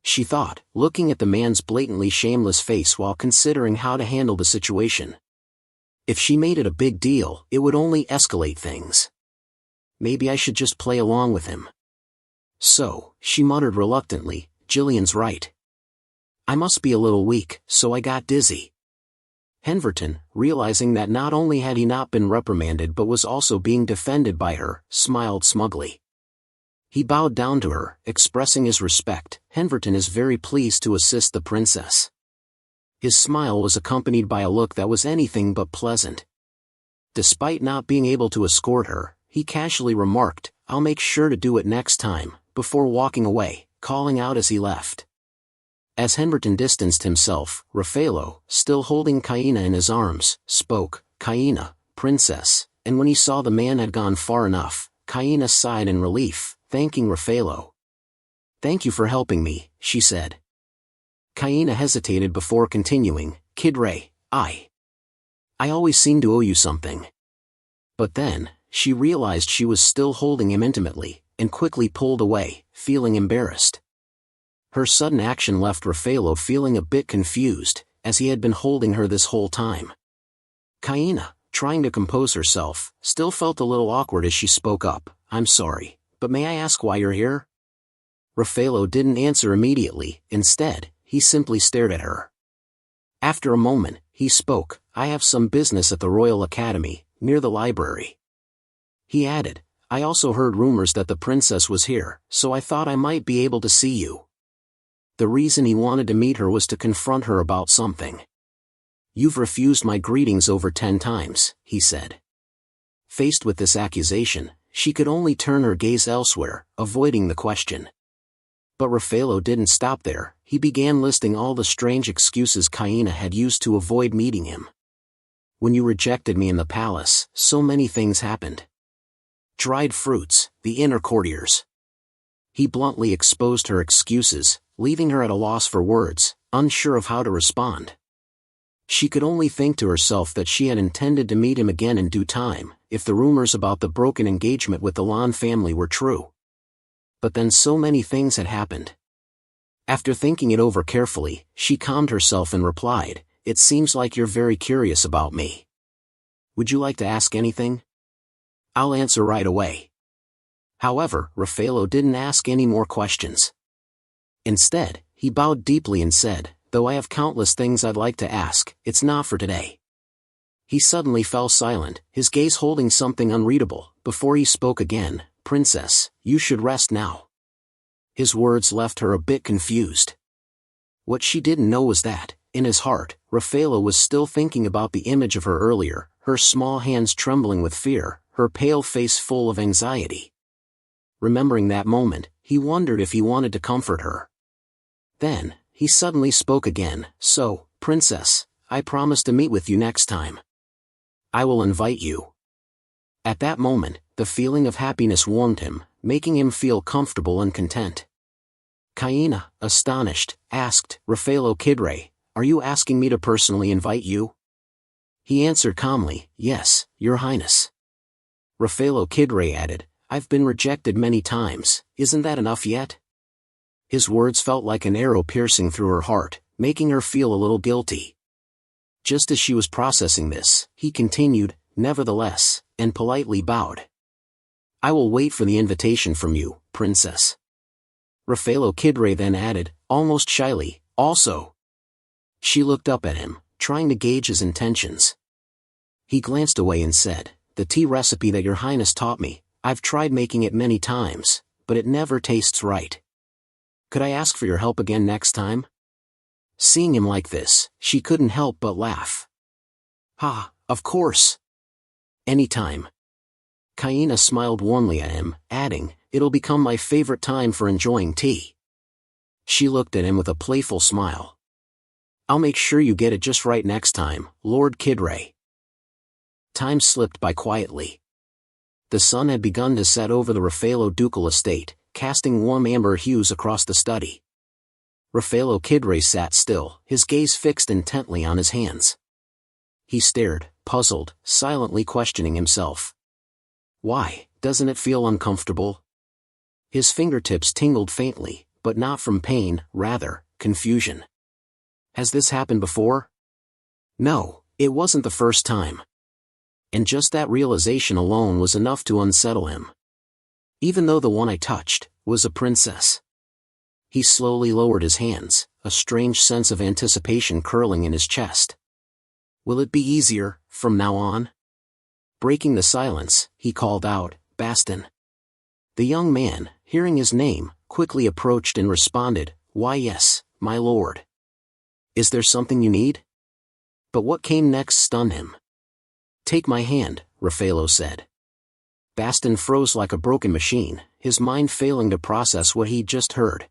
she thought, looking at the man's blatantly shameless face while considering how to handle the situation. If she made it a big deal, it would only escalate things. Maybe I should just play along with him. "So," she muttered reluctantly, "Jillian's right. I must be a little weak, so I got dizzy." Henverton, realizing that not only had he not been reprimanded but was also being defended by her, smiled smugly. He bowed down to her, expressing his respect. "Henverton is very pleased to assist the princess." His smile was accompanied by a look that was anything but pleasant. Despite not being able to escort her, he casually remarked, "I'll make sure to do it next time," before walking away, calling out as he left. As Henverton distanced himself, Raffaello, still holding Kaina in his arms, spoke, "Kaina, princess," and when he saw the man had gone far enough, Kaina sighed in relief, thanking Raffaello. "Thank you for helping me," she said. Kaina hesitated before continuing, "Kid Ray, I always seem to owe you something." But then, she realized she was still holding him intimately, and quickly pulled away, feeling embarrassed. Her sudden action left Raffaello feeling a bit confused, as he had been holding her this whole time. "Kaina, trying to compose herself, still felt a little awkward as she spoke up. I'm sorry, but may I ask why you're here? Raffaello didn't answer immediately. Instead, he simply stared at her. After a moment, he spoke. I have some business at the Royal Academy, near the library. He added, I also heard rumors that the princess was here, so I thought I might be able to see you. The reason he wanted to meet her was to confront her about something. You've refused my greetings over 10 times, he said. Faced with this accusation, she could only turn her gaze elsewhere, avoiding the question. But Raffaello didn't stop there. He began listing all the strange excuses Kaina had used to avoid meeting him. When you rejected me in the palace, so many things happened. Dried fruits, the inner courtiers. He bluntly exposed her excuses, leaving her at a loss for words, unsure of how to respond. She could only think to herself that she had intended to meet him again in due time, if the rumors about the broken engagement with the Lan family were true. But then so many things had happened. After thinking it over carefully, she calmed herself and replied, It seems like you're very curious about me. Would you like to ask anything? I'll answer right away. However, Raffaello didn't ask any more questions. Instead, he bowed deeply and said, Though I have countless things I'd like to ask, it's not for today. He suddenly fell silent, his gaze holding something unreadable. Before he spoke again, Princess, you should rest now. His words left her a bit confused. What she didn't know was that, in his heart, Raffaello was still thinking about the image of her earlier, her small hands trembling with fear, her pale face full of anxiety. Remembering that moment, he wondered if he wanted to comfort her. Then, he suddenly spoke again. So, Princess, I promise to meet with you next time. I will invite you. At that moment, the feeling of happiness warmed him, making him feel comfortable and content. Kaina, astonished, asked, Raffaello Kidre, are you asking me to personally invite you? He answered calmly, Yes, Your Highness. Raffaello Kidre added, I've been rejected many times, isn't that enough yet? His words felt like an arrow piercing through her heart, making her feel a little guilty. Just as she was processing this, he continued, Nevertheless, and politely bowed. I will wait for the invitation from you, Princess. Raffaello Kidre then added, almost shyly, Also. She looked up at him, trying to gauge his intentions. He glanced away and said, The tea recipe that Your Highness taught me, I've tried making it many times, but it never tastes right. Could I ask for your help again next time? Seeing him like this, she couldn't help but laugh. Ha, of course. Anytime. Kaina smiled warmly at him, adding, It'll become my favorite time for enjoying tea. She looked at him with a playful smile. I'll make sure you get it just right next time, Lord Kidre. Time slipped by quietly. The sun had begun to set over the Raffaello ducal estate, casting warm amber hues across the study. Raffaello Kidre sat still, his gaze fixed intently on his hands. He stared, puzzled, silently questioning himself. Why, doesn't it feel uncomfortable? His fingertips tingled faintly, but not from pain, rather, confusion. Has this happened before? No, it wasn't the first time. And just that realization alone was enough to unsettle him. Even though the one I touched was a princess. He slowly lowered his hands, a strange sense of anticipation curling in his chest. Will it be easier, from now on? Breaking the silence, he called out, Baston. The young man, hearing his name, quickly approached and responded, Why yes, my lord. Is there something you need? But what came next stunned him. Take my hand, Raffaello said. Baston froze like a broken machine, his mind failing to process what he'd just heard.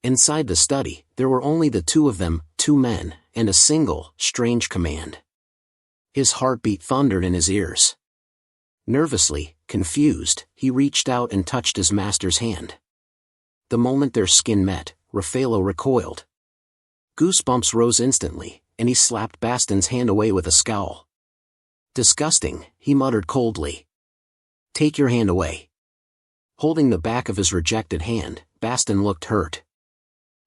Inside the study, there were only the two of them, 2 men, and a single, strange command. His heartbeat thundered in his ears. Nervously, confused, he reached out and touched his master's hand. The moment their skin met, Raffaello recoiled. Goosebumps rose instantly, and he slapped Baston's hand away with a scowl. Disgusting, he muttered coldly. Take your hand away. Holding the back of his rejected hand, Baston looked hurt.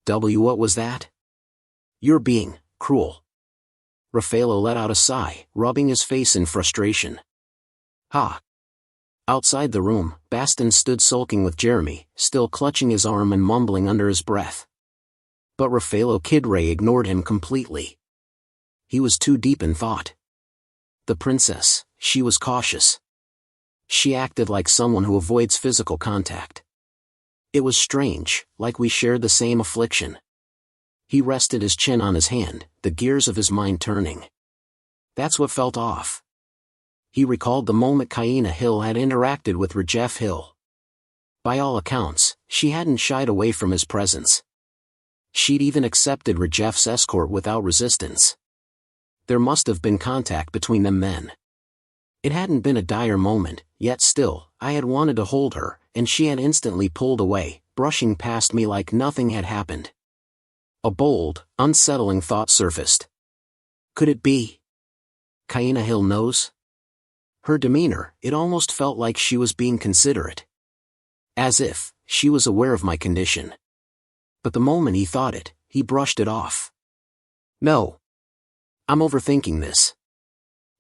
What was that? You're being cruel. Raffaello let out a sigh, rubbing his face in frustration. Ha! Outside the room, Baston stood sulking with Jeremy, still clutching his arm and mumbling under his breath. But Raffaello Kidray ignored him completely. He was too deep in thought. The princess, she was cautious. She acted like someone who avoids physical contact. It was strange, like we shared the same affliction. He rested his chin on his hand, the gears of his mind turning. That's what felt off. He recalled the moment Kaina Hill had interacted with Rajef Hill. By all accounts, she hadn't shied away from his presence. She'd even accepted Rajef's escort without resistance. There must have been contact between them then. It hadn't been a dire moment, yet still, I had wanted to hold her, and she had instantly pulled away, brushing past me like nothing had happened. A bold, unsettling thought surfaced. Could it be? Kaina Hill knows? Her demeanor, it almost felt like she was being considerate. As if she was aware of my condition. But the moment he thought it, he brushed it off. No. I'm overthinking this.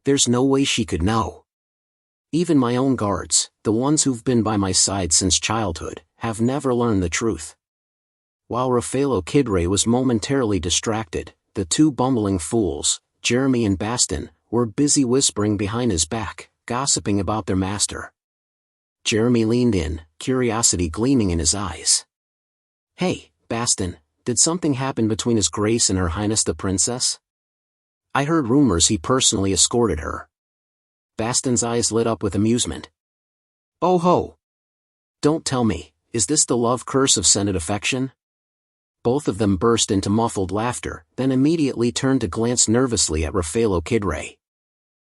There's no way she could know. Even my own guards, the ones who've been by my side since childhood, have never learned the truth. While Raffaello Kidray was momentarily distracted, the two bumbling fools, Jeremy and Baston, were busy whispering behind his back, gossiping about their master. Jeremy leaned in, curiosity gleaming in his eyes. Hey, Baston, did something happen between His Grace and Her Highness the Princess? I heard rumors he personally escorted her. Baston's eyes lit up with amusement. Oh ho! Don't tell me, is this the love curse of scented affection? Both of them burst into muffled laughter, then immediately turned to glance nervously at Raffaello Kidray.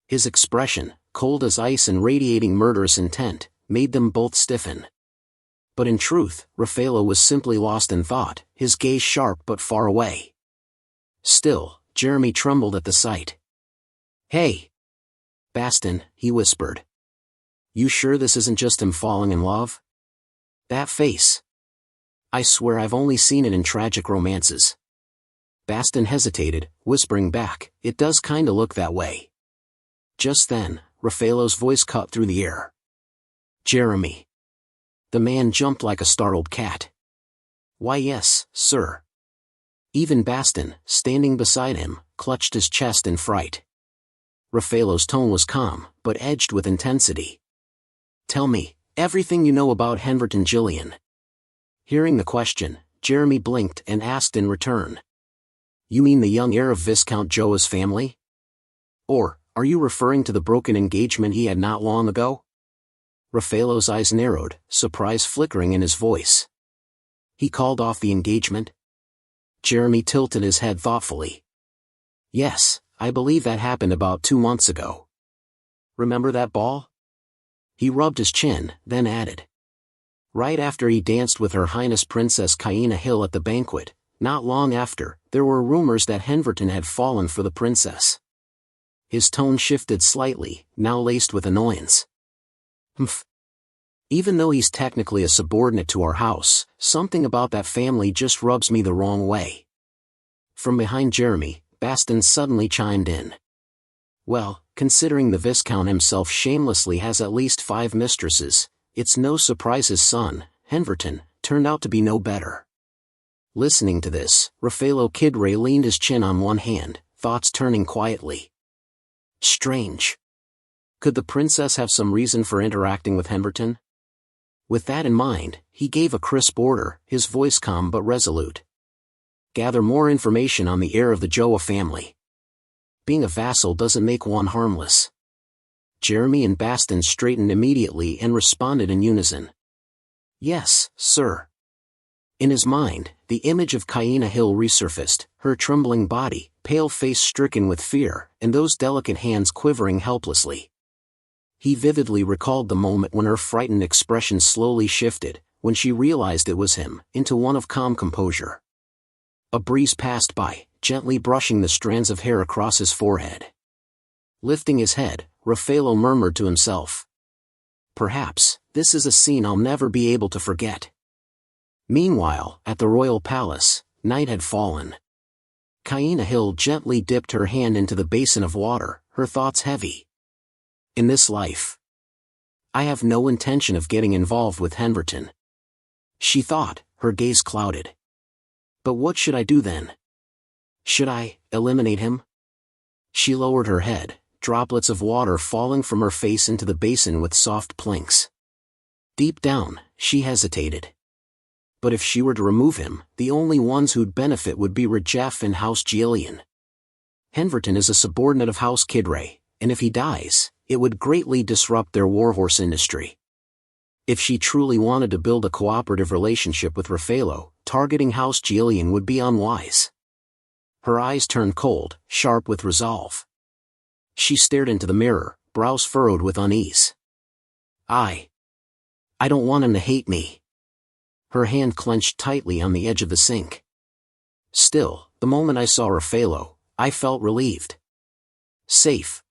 His expression, cold as ice and radiating murderous intent, made them both stiffen. But in truth, Raffaello was simply lost in thought, his gaze sharp but far away. Still, Jeremy trembled at the sight. Hey! Baston, he whispered. You sure this isn't just him falling in love? That face. I swear I've only seen it in tragic romances. Baston hesitated, whispering back, it does kinda look that way. Just then, Raffaello's voice cut through the air. Jeremy. The man jumped like a startled cat. Why yes, sir. Even Baston, standing beside him, clutched his chest in fright. Raffaello's tone was calm, but edged with intensity. Tell me, everything you know about Henverton Gillian. Hearing the question, Jeremy blinked and asked in return. You mean the young heir of Viscount Joa's family? Or, are you referring to the broken engagement he had not long ago? Raffaello's eyes narrowed, surprise flickering in his voice. He called off the engagement? Jeremy tilted his head thoughtfully. Yes, I believe that happened about 2 months ago. Remember that ball? He rubbed his chin, then added. Right after he danced with Her Highness Princess Kaina Hill at the banquet, not long after, there were rumors that Henverton had fallen for the princess. His tone shifted slightly, now laced with annoyance. Humph. Even though he's technically a subordinate to our house, something about that family just rubs me the wrong way. From behind Jeremy, Baston suddenly chimed in. Well, considering the Viscount himself shamelessly has at least 5 mistresses, it's no surprise his son, Henverton, turned out to be no better. Listening to this, Raffaello Kidray leaned his chin on one hand, thoughts turning quietly. Strange. Could the princess have some reason for interacting with Henverton? With that in mind, he gave a crisp order, his voice calm but resolute. Gather more information on the heir of the Joa family. Being a vassal doesn't make one harmless. Jeremy and Baston straightened immediately and responded in unison. Yes, sir. In his mind, the image of Kaina Hill resurfaced, her trembling body, pale face stricken with fear, and those delicate hands quivering helplessly. He vividly recalled the moment when her frightened expression slowly shifted, when she realized it was him, into one of calm composure. A breeze passed by, gently brushing the strands of hair across his forehead. Lifting his head, Raffaello murmured to himself. Perhaps, this is a scene I'll never be able to forget. Meanwhile, at the royal palace, night had fallen. Kaina Hill gently dipped her hand into the basin of water, her thoughts heavy. In this life, I have no intention of getting involved with Henverton, she thought, her gaze clouded. But what should I do then? Should I eliminate him? She lowered her head, droplets of water falling from her face into the basin with soft plinks. Deep down, she hesitated. But if she were to remove him, the only ones who'd benefit would be Rajef and House Gillian. Henverton is a subordinate of House Kidray, and if he dies, it would greatly disrupt their warhorse industry. If she truly wanted to build a cooperative relationship with Raffaello, targeting House Gillian would be unwise. Her eyes turned cold, sharp with resolve. She stared into the mirror, brows furrowed with unease. I don't want him to hate me. Her hand clenched tightly on the edge of the sink. Still, the moment I saw Raffaello, I felt relieved. Safe.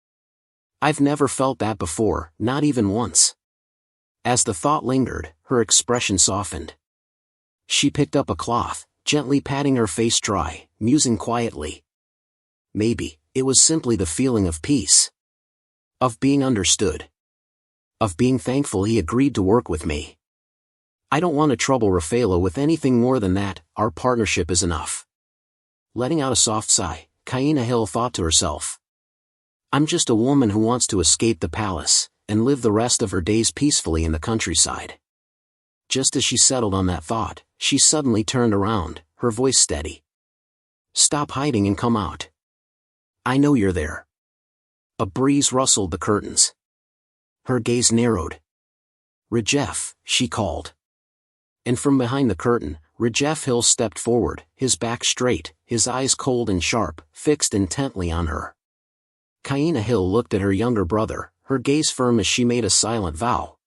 I've never felt that before, not even once. As the thought lingered, her expression softened. She picked up a cloth, gently patting her face dry, musing quietly. Maybe, it was simply the feeling of peace. Of being understood. Of being thankful he agreed to work with me. I don't want to trouble Raffaello with anything more than that, our partnership is enough. Letting out a soft sigh, Kaina Hill thought to herself. I'm just a woman who wants to escape the palace, and live the rest of her days peacefully in the countryside. Just as she settled on that thought, she suddenly turned around, her voice steady. Stop hiding and come out. I know you're there. A breeze rustled the curtains. Her gaze narrowed. Rajef, she called. And from behind the curtain, Rajef Hill stepped forward, his back straight, his eyes cold and sharp, fixed intently on her. Kaina Hill looked at her younger brother, her gaze firm as she made a silent vow.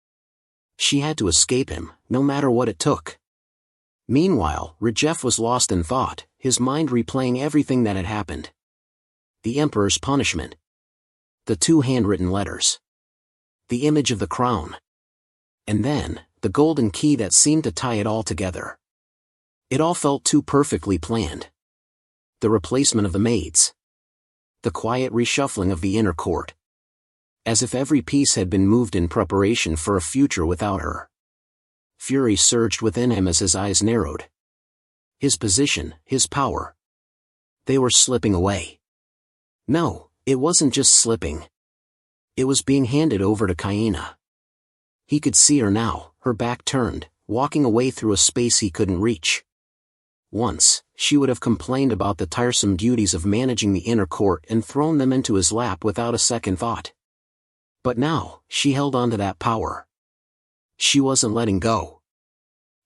She had to escape him, no matter what it took. Meanwhile, Rajef was lost in thought, his mind replaying everything that had happened. The Emperor's punishment. The 2 handwritten letters. The image of the crown. And then, the golden key that seemed to tie it all together. It all felt too perfectly planned. The replacement of the maids. The quiet reshuffling of the inner court. As if every piece had been moved in preparation for a future without her. Fury surged within him as his eyes narrowed. His position, his power. They were slipping away. No, it wasn't just slipping. It was being handed over to Kaina. He could see her now, her back turned, walking away through a space he couldn't reach. Once, she would have complained about the tiresome duties of managing the inner court and thrown them into his lap without a second thought. But now, she held on to that power. She wasn't letting go.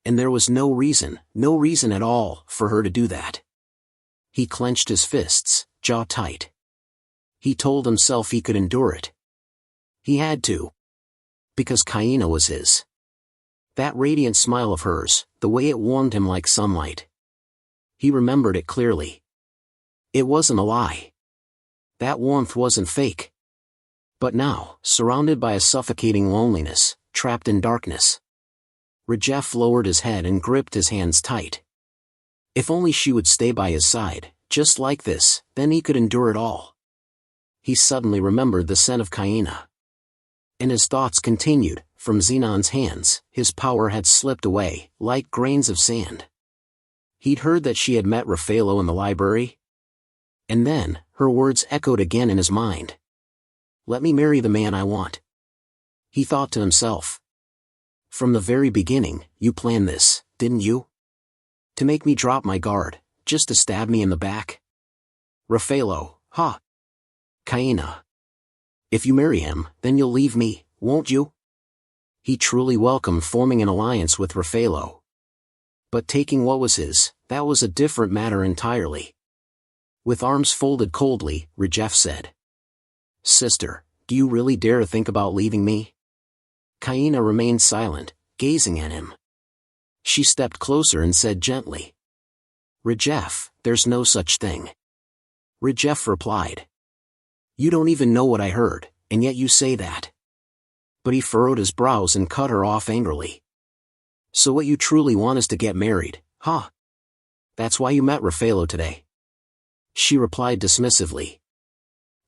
And there was no reason at all, for her to do that. He clenched his fists, jaw tight. He told himself he could endure it. He had to. Because Kaina was his. That radiant smile of hers, the way it warmed him like sunlight. He remembered it clearly. It wasn't a lie. That warmth wasn't fake. But now, surrounded by a suffocating loneliness, trapped in darkness. Rajef lowered his head and gripped his hands tight. If only she would stay by his side, just like this, then he could endure it all. He suddenly remembered the scent of Kaina. And his thoughts continued, from Xenon's hands, his power had slipped away, like grains of sand. He'd heard that she had met Raffaello in the library. And then, her words echoed again in his mind. Let me marry the man I want. He thought to himself. From the very beginning, you planned this, didn't you? To make me drop my guard, just to stab me in the back? Raffaello, ha! Kaina. If you marry him, then you'll leave me, won't you? He truly welcomed forming an alliance with Raffaello. But taking what was his, that was a different matter entirely. With arms folded coldly, Rajef said. Sister, do you really dare to think about leaving me? Kaina remained silent, gazing at him. She stepped closer and said gently. Rajef, there's no such thing. Rajef replied. You don't even know what I heard, and yet you say that. But he furrowed his brows and cut her off angrily. So what you truly want is to get married, huh? That's why you met Raffaello today. She replied dismissively.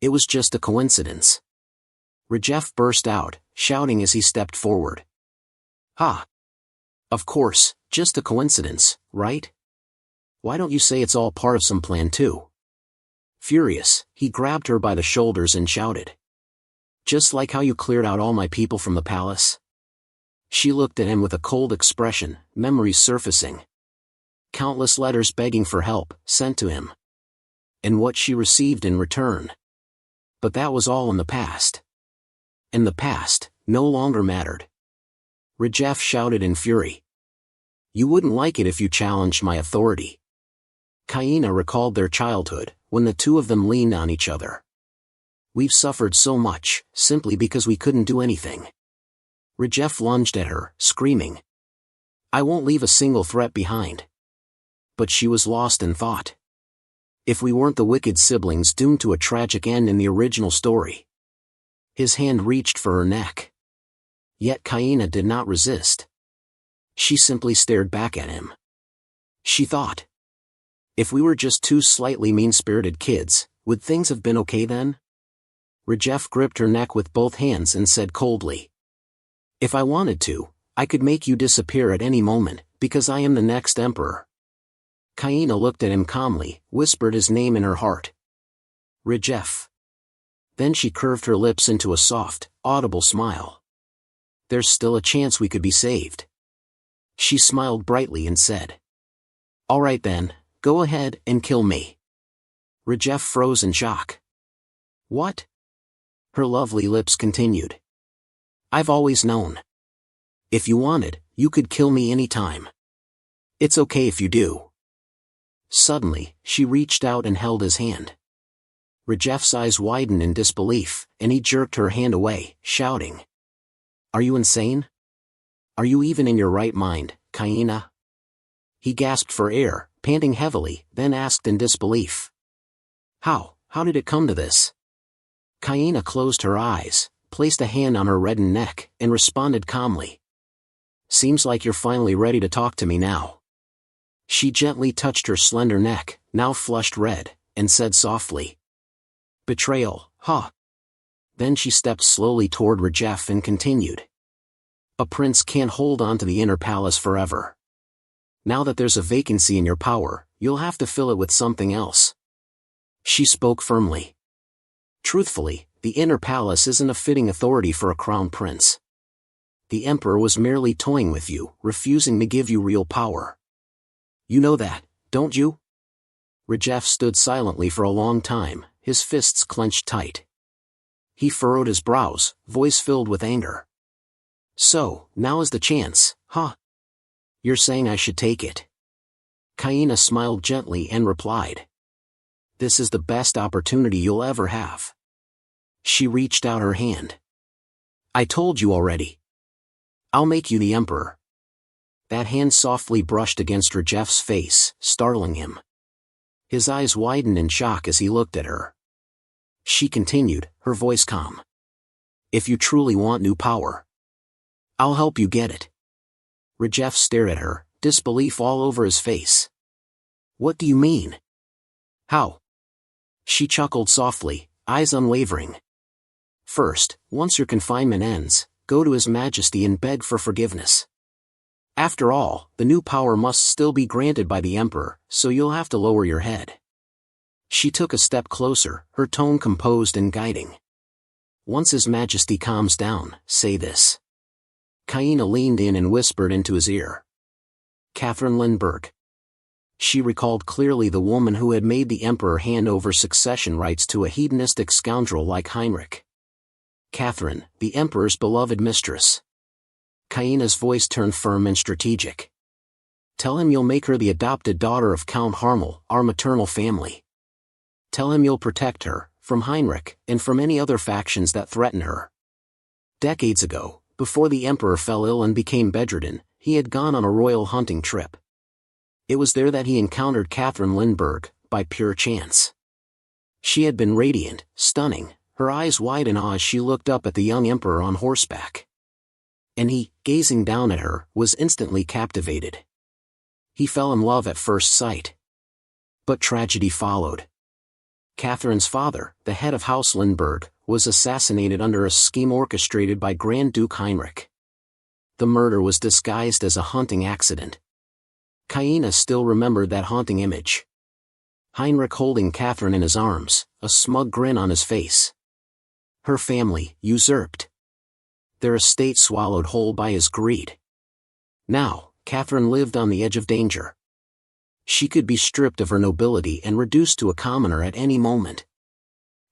It was just a coincidence. Rajef burst out, shouting as he stepped forward. Ha! Of course, just a coincidence, right? Why don't you say it's all part of some plan too? Furious, he grabbed her by the shoulders and shouted. Just like how you cleared out all my people from the palace? She looked at him with a cold expression, memories surfacing. Countless letters begging for help, sent to him. And what she received in return. But that was all in the past. And the past no longer mattered. Rajef shouted in fury. You wouldn't like it if you challenged my authority. Kaina recalled their childhood, when the two of them leaned on each other. We've suffered so much, simply because we couldn't do anything. Rajef lunged at her, screaming. I won't leave a single threat behind. But she was lost in thought. If we weren't the wicked siblings doomed to a tragic end in the original story. His hand reached for her neck. Yet Kaina did not resist. She simply stared back at him. She thought. If we were just two slightly mean-spirited kids, would things have been okay then? Rajef gripped her neck with both hands and said coldly. If I wanted to, I could make you disappear at any moment, because I am the next emperor. Kaina looked at him calmly, whispered his name in her heart. Rajef. Then she curved her lips into a soft, audible smile. There's still a chance we could be saved. She smiled brightly and said. All right then, go ahead and kill me. Rajef froze in shock. What? Her lovely lips continued. I've always known. If you wanted, you could kill me any time. It's okay if you do. Suddenly, she reached out and held his hand. Rajef's eyes widened in disbelief, and he jerked her hand away, shouting. Are you insane? Are you even in your right mind, Kaina? He gasped for air, panting heavily, then asked in disbelief. How did it come to this? Kaina closed her eyes, placed a hand on her reddened neck, and responded calmly. Seems like you're finally ready to talk to me now. She gently touched her slender neck, now flushed red, and said softly. Betrayal, huh? Then she stepped slowly toward Rajef and continued. A prince can't hold on to the inner palace forever. Now that there's a vacancy in your power, you'll have to fill it with something else. She spoke firmly. Truthfully, the inner palace isn't a fitting authority for a crown prince. The emperor was merely toying with you, refusing to give you real power. You know that, don't you? Rajef stood silently for a long time, his fists clenched tight. He furrowed his brows, voice filled with anger. So, now is the chance, huh? You're saying I should take it? Kaina smiled gently and replied. This is the best opportunity you'll ever have. She reached out her hand. I told you already. I'll make you the emperor. That hand softly brushed against Rajef's face, startling him. His eyes widened in shock as he looked at her. She continued, her voice calm. If you truly want new power, I'll help you get it. Rajef stared at her, disbelief all over his face. What do you mean? How? She chuckled softly, eyes unwavering. First, once your confinement ends, go to His Majesty and beg for forgiveness. After all, the new power must still be granted by the Emperor, so you'll have to lower your head. She took a step closer, her tone composed and guiding. Once His Majesty calms down, say this. Kaina leaned in and whispered into his ear. Catherine Lindbergh. She recalled clearly the woman who had made the Emperor hand over succession rights to a hedonistic scoundrel like Heinrich. Catherine, the Emperor's beloved mistress. Kaina's voice turned firm and strategic. Tell him you'll make her the adopted daughter of Count Harmel, our maternal family. Tell him you'll protect her, from Heinrich, and from any other factions that threaten her. Decades ago, before the Emperor fell ill and became bedridden, he had gone on a royal hunting trip. It was there that he encountered Catherine Lindbergh, by pure chance. She had been radiant, stunning, her eyes wide in awe as she looked up at the young emperor on horseback. And he, gazing down at her, was instantly captivated. He fell in love at first sight. But tragedy followed. Catherine's father, the head of House Lindbergh, was assassinated under a scheme orchestrated by Grand Duke Heinrich. The murder was disguised as a hunting accident. Kaina still remembered that haunting image. Heinrich holding Catherine in his arms, a smug grin on his face. Her family, usurped. Their estate swallowed whole by his greed. Now, Catherine lived on the edge of danger. She could be stripped of her nobility and reduced to a commoner at any moment.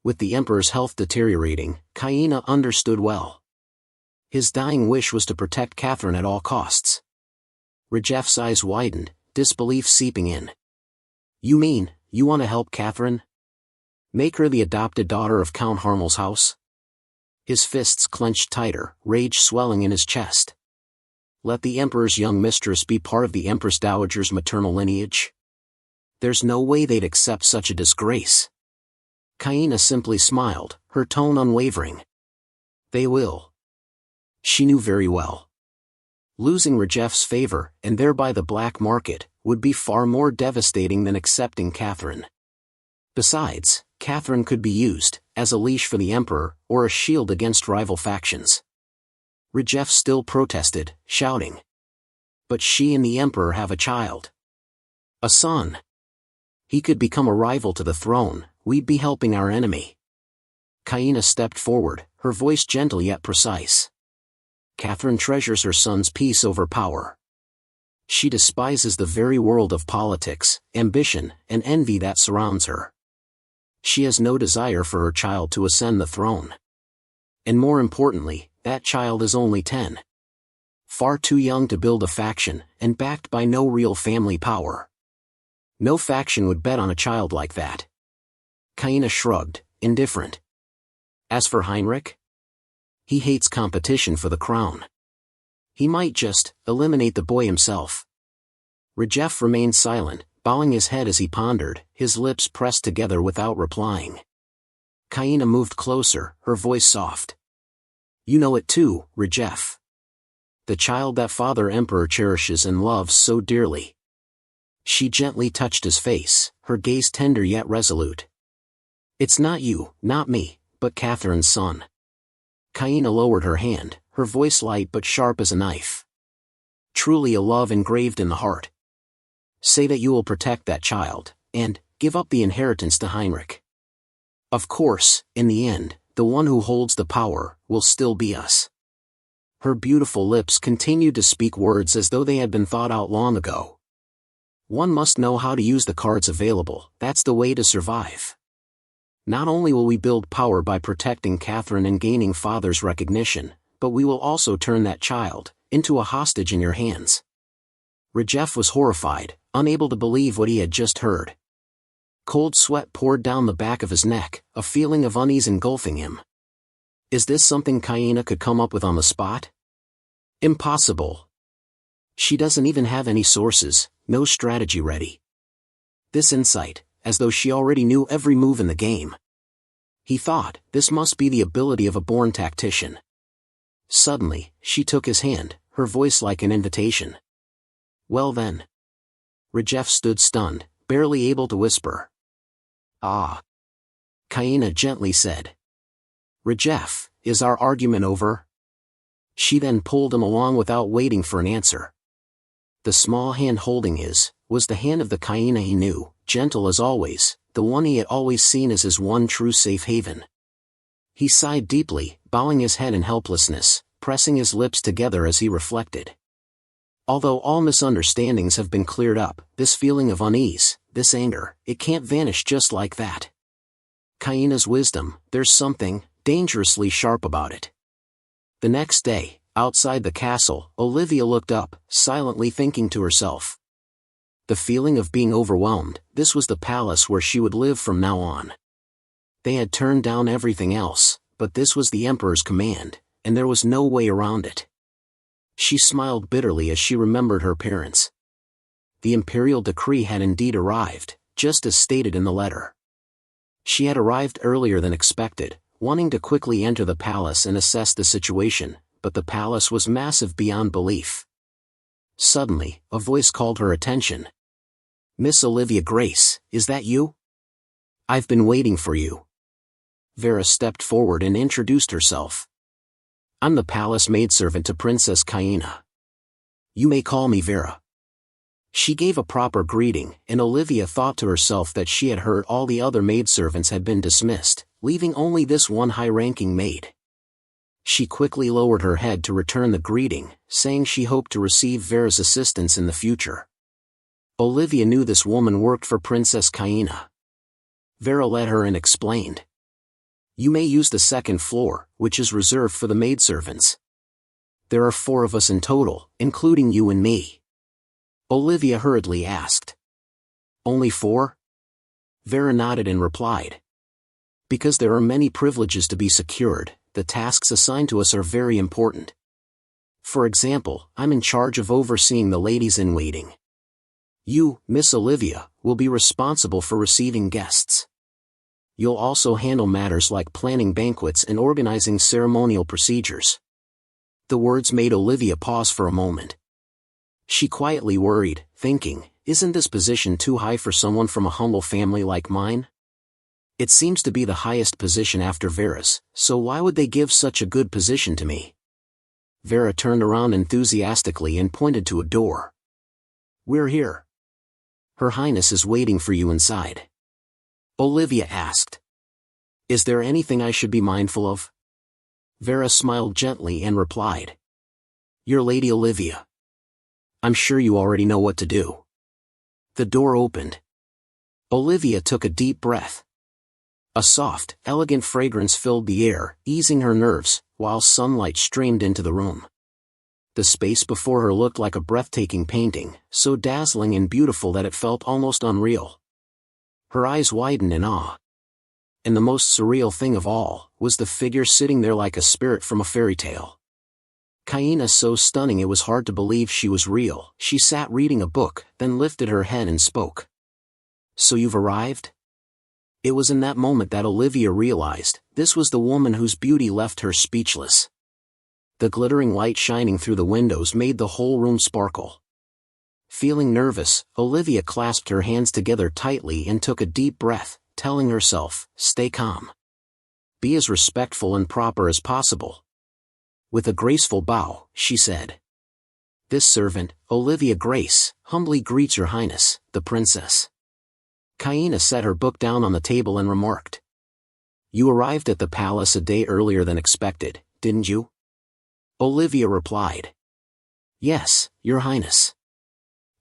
With the emperor's health deteriorating, Kaina understood well. His dying wish was to protect Catherine at all costs. Rajeff's eyes widened, disbelief seeping in. You mean, you want to help Catherine? Make her the adopted daughter of Count Harmel's house? His fists clenched tighter, rage swelling in his chest. Let the emperor's young mistress be part of the Empress Dowager's maternal lineage? There's no way they'd accept such a disgrace. Kaina simply smiled, her tone unwavering. They will. She knew very well. Losing Rajeff's favor, and thereby the black market, would be far more devastating than accepting Catherine. Besides, Catherine could be used, as a leash for the emperor, or a shield against rival factions. Rajeff still protested, shouting. But she and the emperor have a child. A son. He could become a rival to the throne, we'd be helping our enemy. Kaina stepped forward, her voice gentle yet precise. Catherine treasures her son's peace over power. She despises the very world of politics, ambition, and envy that surrounds her. She has no desire for her child to ascend the throne. And more importantly, that child is only 10. Far too young to build a faction, and backed by no real family power. No faction would bet on a child like that. Kaina shrugged, indifferent. As for Heinrich? He hates competition for the crown. He might just eliminate the boy himself. Rajeff remained silent, bowing his head as he pondered, his lips pressed together without replying. Kaina moved closer, her voice soft. You know it too, Rajeff. The child that Father Emperor cherishes and loves so dearly. She gently touched his face, her gaze tender yet resolute. It's not you, not me, but Catherine's son. Kaina lowered her hand, her voice light but sharp as a knife. Truly a love engraved in the heart. Say that you will protect that child, and give up the inheritance to Heinrich. Of course, in the end, the one who holds the power will still be us. Her beautiful lips continued to speak words as though they had been thought out long ago. One must know how to use the cards available, that's the way to survive. Not only will we build power by protecting Catherine and gaining Father's recognition, but we will also turn that child into a hostage in your hands. Rajeff was horrified, unable to believe what he had just heard. Cold sweat poured down the back of his neck, a feeling of unease engulfing him. Is this something Kaina could come up with on the spot? Impossible. She doesn't even have any sources, no strategy ready. This insight, as though she already knew every move in the game. He thought, this must be the ability of a born tactician. Suddenly, she took his hand, her voice like an invitation. Well then. Rajeff stood stunned, barely able to whisper. Ah. Kaina gently said. Rajeff, is our argument over? She then pulled him along without waiting for an answer. The small hand holding his, was the hand of the Kaina he knew, gentle as always, the one he had always seen as his one true safe haven. He sighed deeply, bowing his head in helplessness, pressing his lips together as he reflected. Although all misunderstandings have been cleared up, this feeling of unease, this anger, it can't vanish just like that. Kaina's wisdom, there's something dangerously sharp about it. The next day, outside the castle, Olivia looked up, silently thinking to herself. The feeling of being overwhelmed, this was the palace where she would live from now on. They had turned down everything else, but this was the Emperor's command, and there was no way around it. She smiled bitterly as she remembered her parents. The imperial decree had indeed arrived, just as stated in the letter. She had arrived earlier than expected, wanting to quickly enter the palace and assess the situation, but the palace was massive beyond belief. Suddenly, a voice called her attention. Miss Olivia Grace, is that you? I've been waiting for you. Vera stepped forward and introduced herself. I'm the palace maidservant to Princess Kaina. You may call me Vera. She gave a proper greeting, and Olivia thought to herself that she had heard all the other maidservants had been dismissed, leaving only this one high-ranking maid. She quickly lowered her head to return the greeting, saying she hoped to receive Vera's assistance in the future. Olivia knew this woman worked for Princess Kaina. Vera led her and explained. You may use the second floor, which is reserved for the maidservants. There are 4 of us in total, including you and me. Olivia hurriedly asked. Only 4? Vera nodded and replied. Because there are many privileges to be secured, the tasks assigned to us are very important. For example, I'm in charge of overseeing the ladies-in-waiting. You, Miss Olivia, will be responsible for receiving guests. You'll also handle matters like planning banquets and organizing ceremonial procedures. The words made Olivia pause for a moment. She quietly worried, thinking, isn't this position too high for someone from a humble family like mine? It seems to be the highest position after Vera's, so why would they give such a good position to me? Vera turned around enthusiastically and pointed to a door. We're here. Her Highness is waiting for you inside. Olivia asked. Is there anything I should be mindful of? Vera smiled gently and replied. You're Lady Olivia. I'm sure you already know what to do. The door opened. Olivia took a deep breath. A soft, elegant fragrance filled the air, easing her nerves, while sunlight streamed into the room. The space before her looked like a breathtaking painting, so dazzling and beautiful that it felt almost unreal. Her eyes widened in awe. And the most surreal thing of all, was the figure sitting there like a spirit from a fairy tale. Kaina so stunning it was hard to believe she was real. She sat reading a book, then lifted her head and spoke. So you've arrived? It was in that moment that Olivia realized, this was the woman whose beauty left her speechless. The glittering light shining through the windows made the whole room sparkle. Feeling nervous, Olivia clasped her hands together tightly and took a deep breath, telling herself, stay calm. Be as respectful and proper as possible. With a graceful bow, she said. This servant, Olivia Grace, humbly greets your Highness, the princess. Kaina set her book down on the table and remarked. You arrived at the palace a day earlier than expected, didn't you? Olivia replied. Yes, your Highness.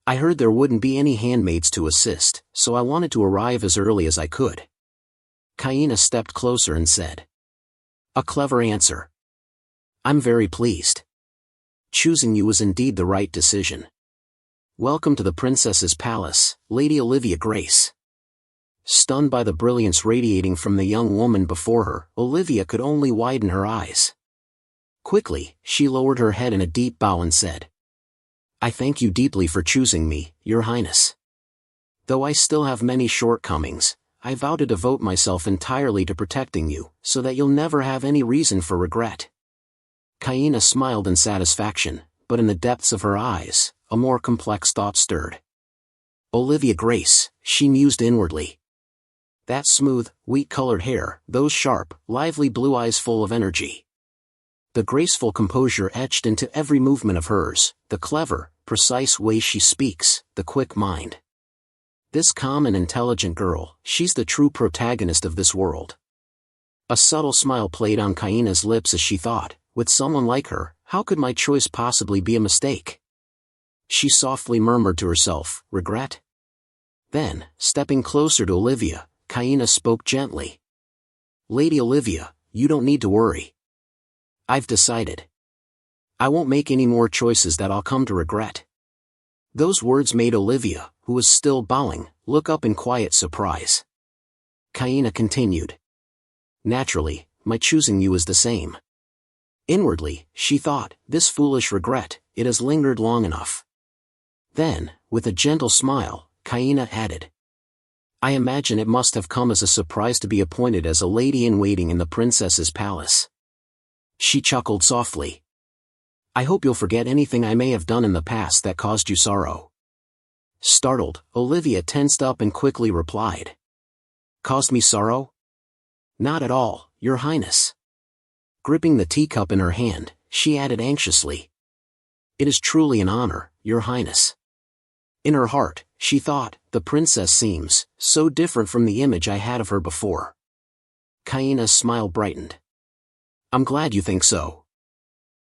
I heard there wouldn't be any handmaids to assist, so I wanted to arrive as early as I could. Kaina stepped closer and said. A clever answer. I'm very pleased. Choosing you was indeed the right decision. Welcome to the princess's palace, Lady Olivia Grace. Stunned by the brilliance radiating from the young woman before her, Olivia could only widen her eyes. Quickly, she lowered her head in a deep bow and said. I thank you deeply for choosing me, your Highness. Though I still have many shortcomings, I vow to devote myself entirely to protecting you, so that you'll never have any reason for regret. Kaina smiled in satisfaction, but in the depths of her eyes, a more complex thought stirred. Olivia Grace, she mused inwardly. That smooth, wheat-colored hair, those sharp, lively blue eyes full of energy. The graceful composure etched into every movement of hers, the clever, precise way she speaks, the quick mind. This calm and intelligent girl, she's the true protagonist of this world. A subtle smile played on Kaina's lips as she thought, with someone like her, how could my choice possibly be a mistake? She softly murmured to herself, regret? Then, stepping closer to Olivia, Kaina spoke gently. Lady Olivia, you don't need to worry. I've decided. I won't make any more choices that I'll come to regret. Those words made Olivia, who was still bowing, look up in quiet surprise. Kaina continued. Naturally, my choosing you is the same. Inwardly, she thought, this foolish regret, it has lingered long enough. Then, with a gentle smile, Kaina added. I imagine it must have come as a surprise to be appointed as a lady-in-waiting in the princess's palace. She chuckled softly. I hope you'll forget anything I may have done in the past that caused you sorrow. Startled, Olivia tensed up and quickly replied. Caused me sorrow? Not at all, Your Highness. Gripping the teacup in her hand, she added anxiously. It is truly an honor, Your Highness. In her heart, she thought, the princess seems so different from the image I had of her before. Kaina's smile brightened. I'm glad you think so.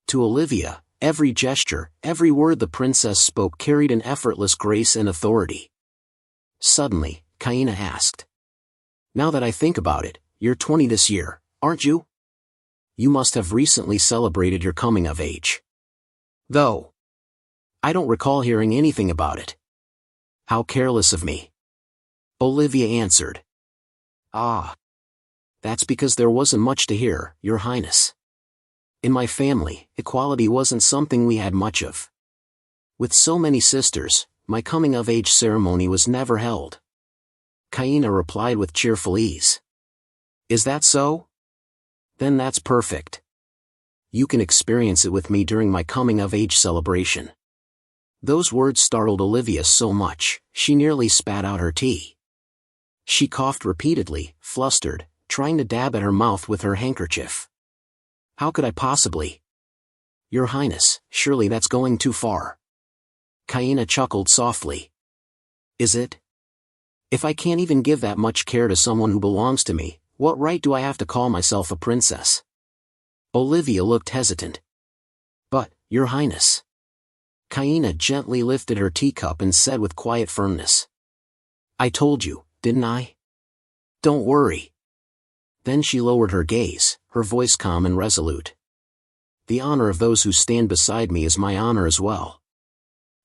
To Olivia, every gesture, every word the princess spoke carried an effortless grace and authority. Suddenly, Kaina asked. Now that I think about it, you're 20 this year, aren't you? You must have recently celebrated your coming of age. Though I don't recall hearing anything about it. How careless of me. Olivia answered. Ah. That's because there wasn't much to hear, Your Highness. In my family, equality wasn't something we had much of. With so many sisters, my coming-of-age ceremony was never held. Kaina replied with cheerful ease. Is that so? Then that's perfect. You can experience it with me during my coming-of-age celebration. Those words startled Olivia so much, she nearly spat out her tea. She coughed repeatedly, flustered, trying to dab at her mouth with her handkerchief. How could I possibly? Your Highness, surely that's going too far. Kaina chuckled softly. Is it? If I can't even give that much care to someone who belongs to me, what right do I have to call myself a princess? Olivia looked hesitant. But, Your Highness. Kaina gently lifted her teacup and said with quiet firmness. I told you, didn't I? Don't worry. Then she lowered her gaze, her voice calm and resolute. The honor of those who stand beside me is my honor as well.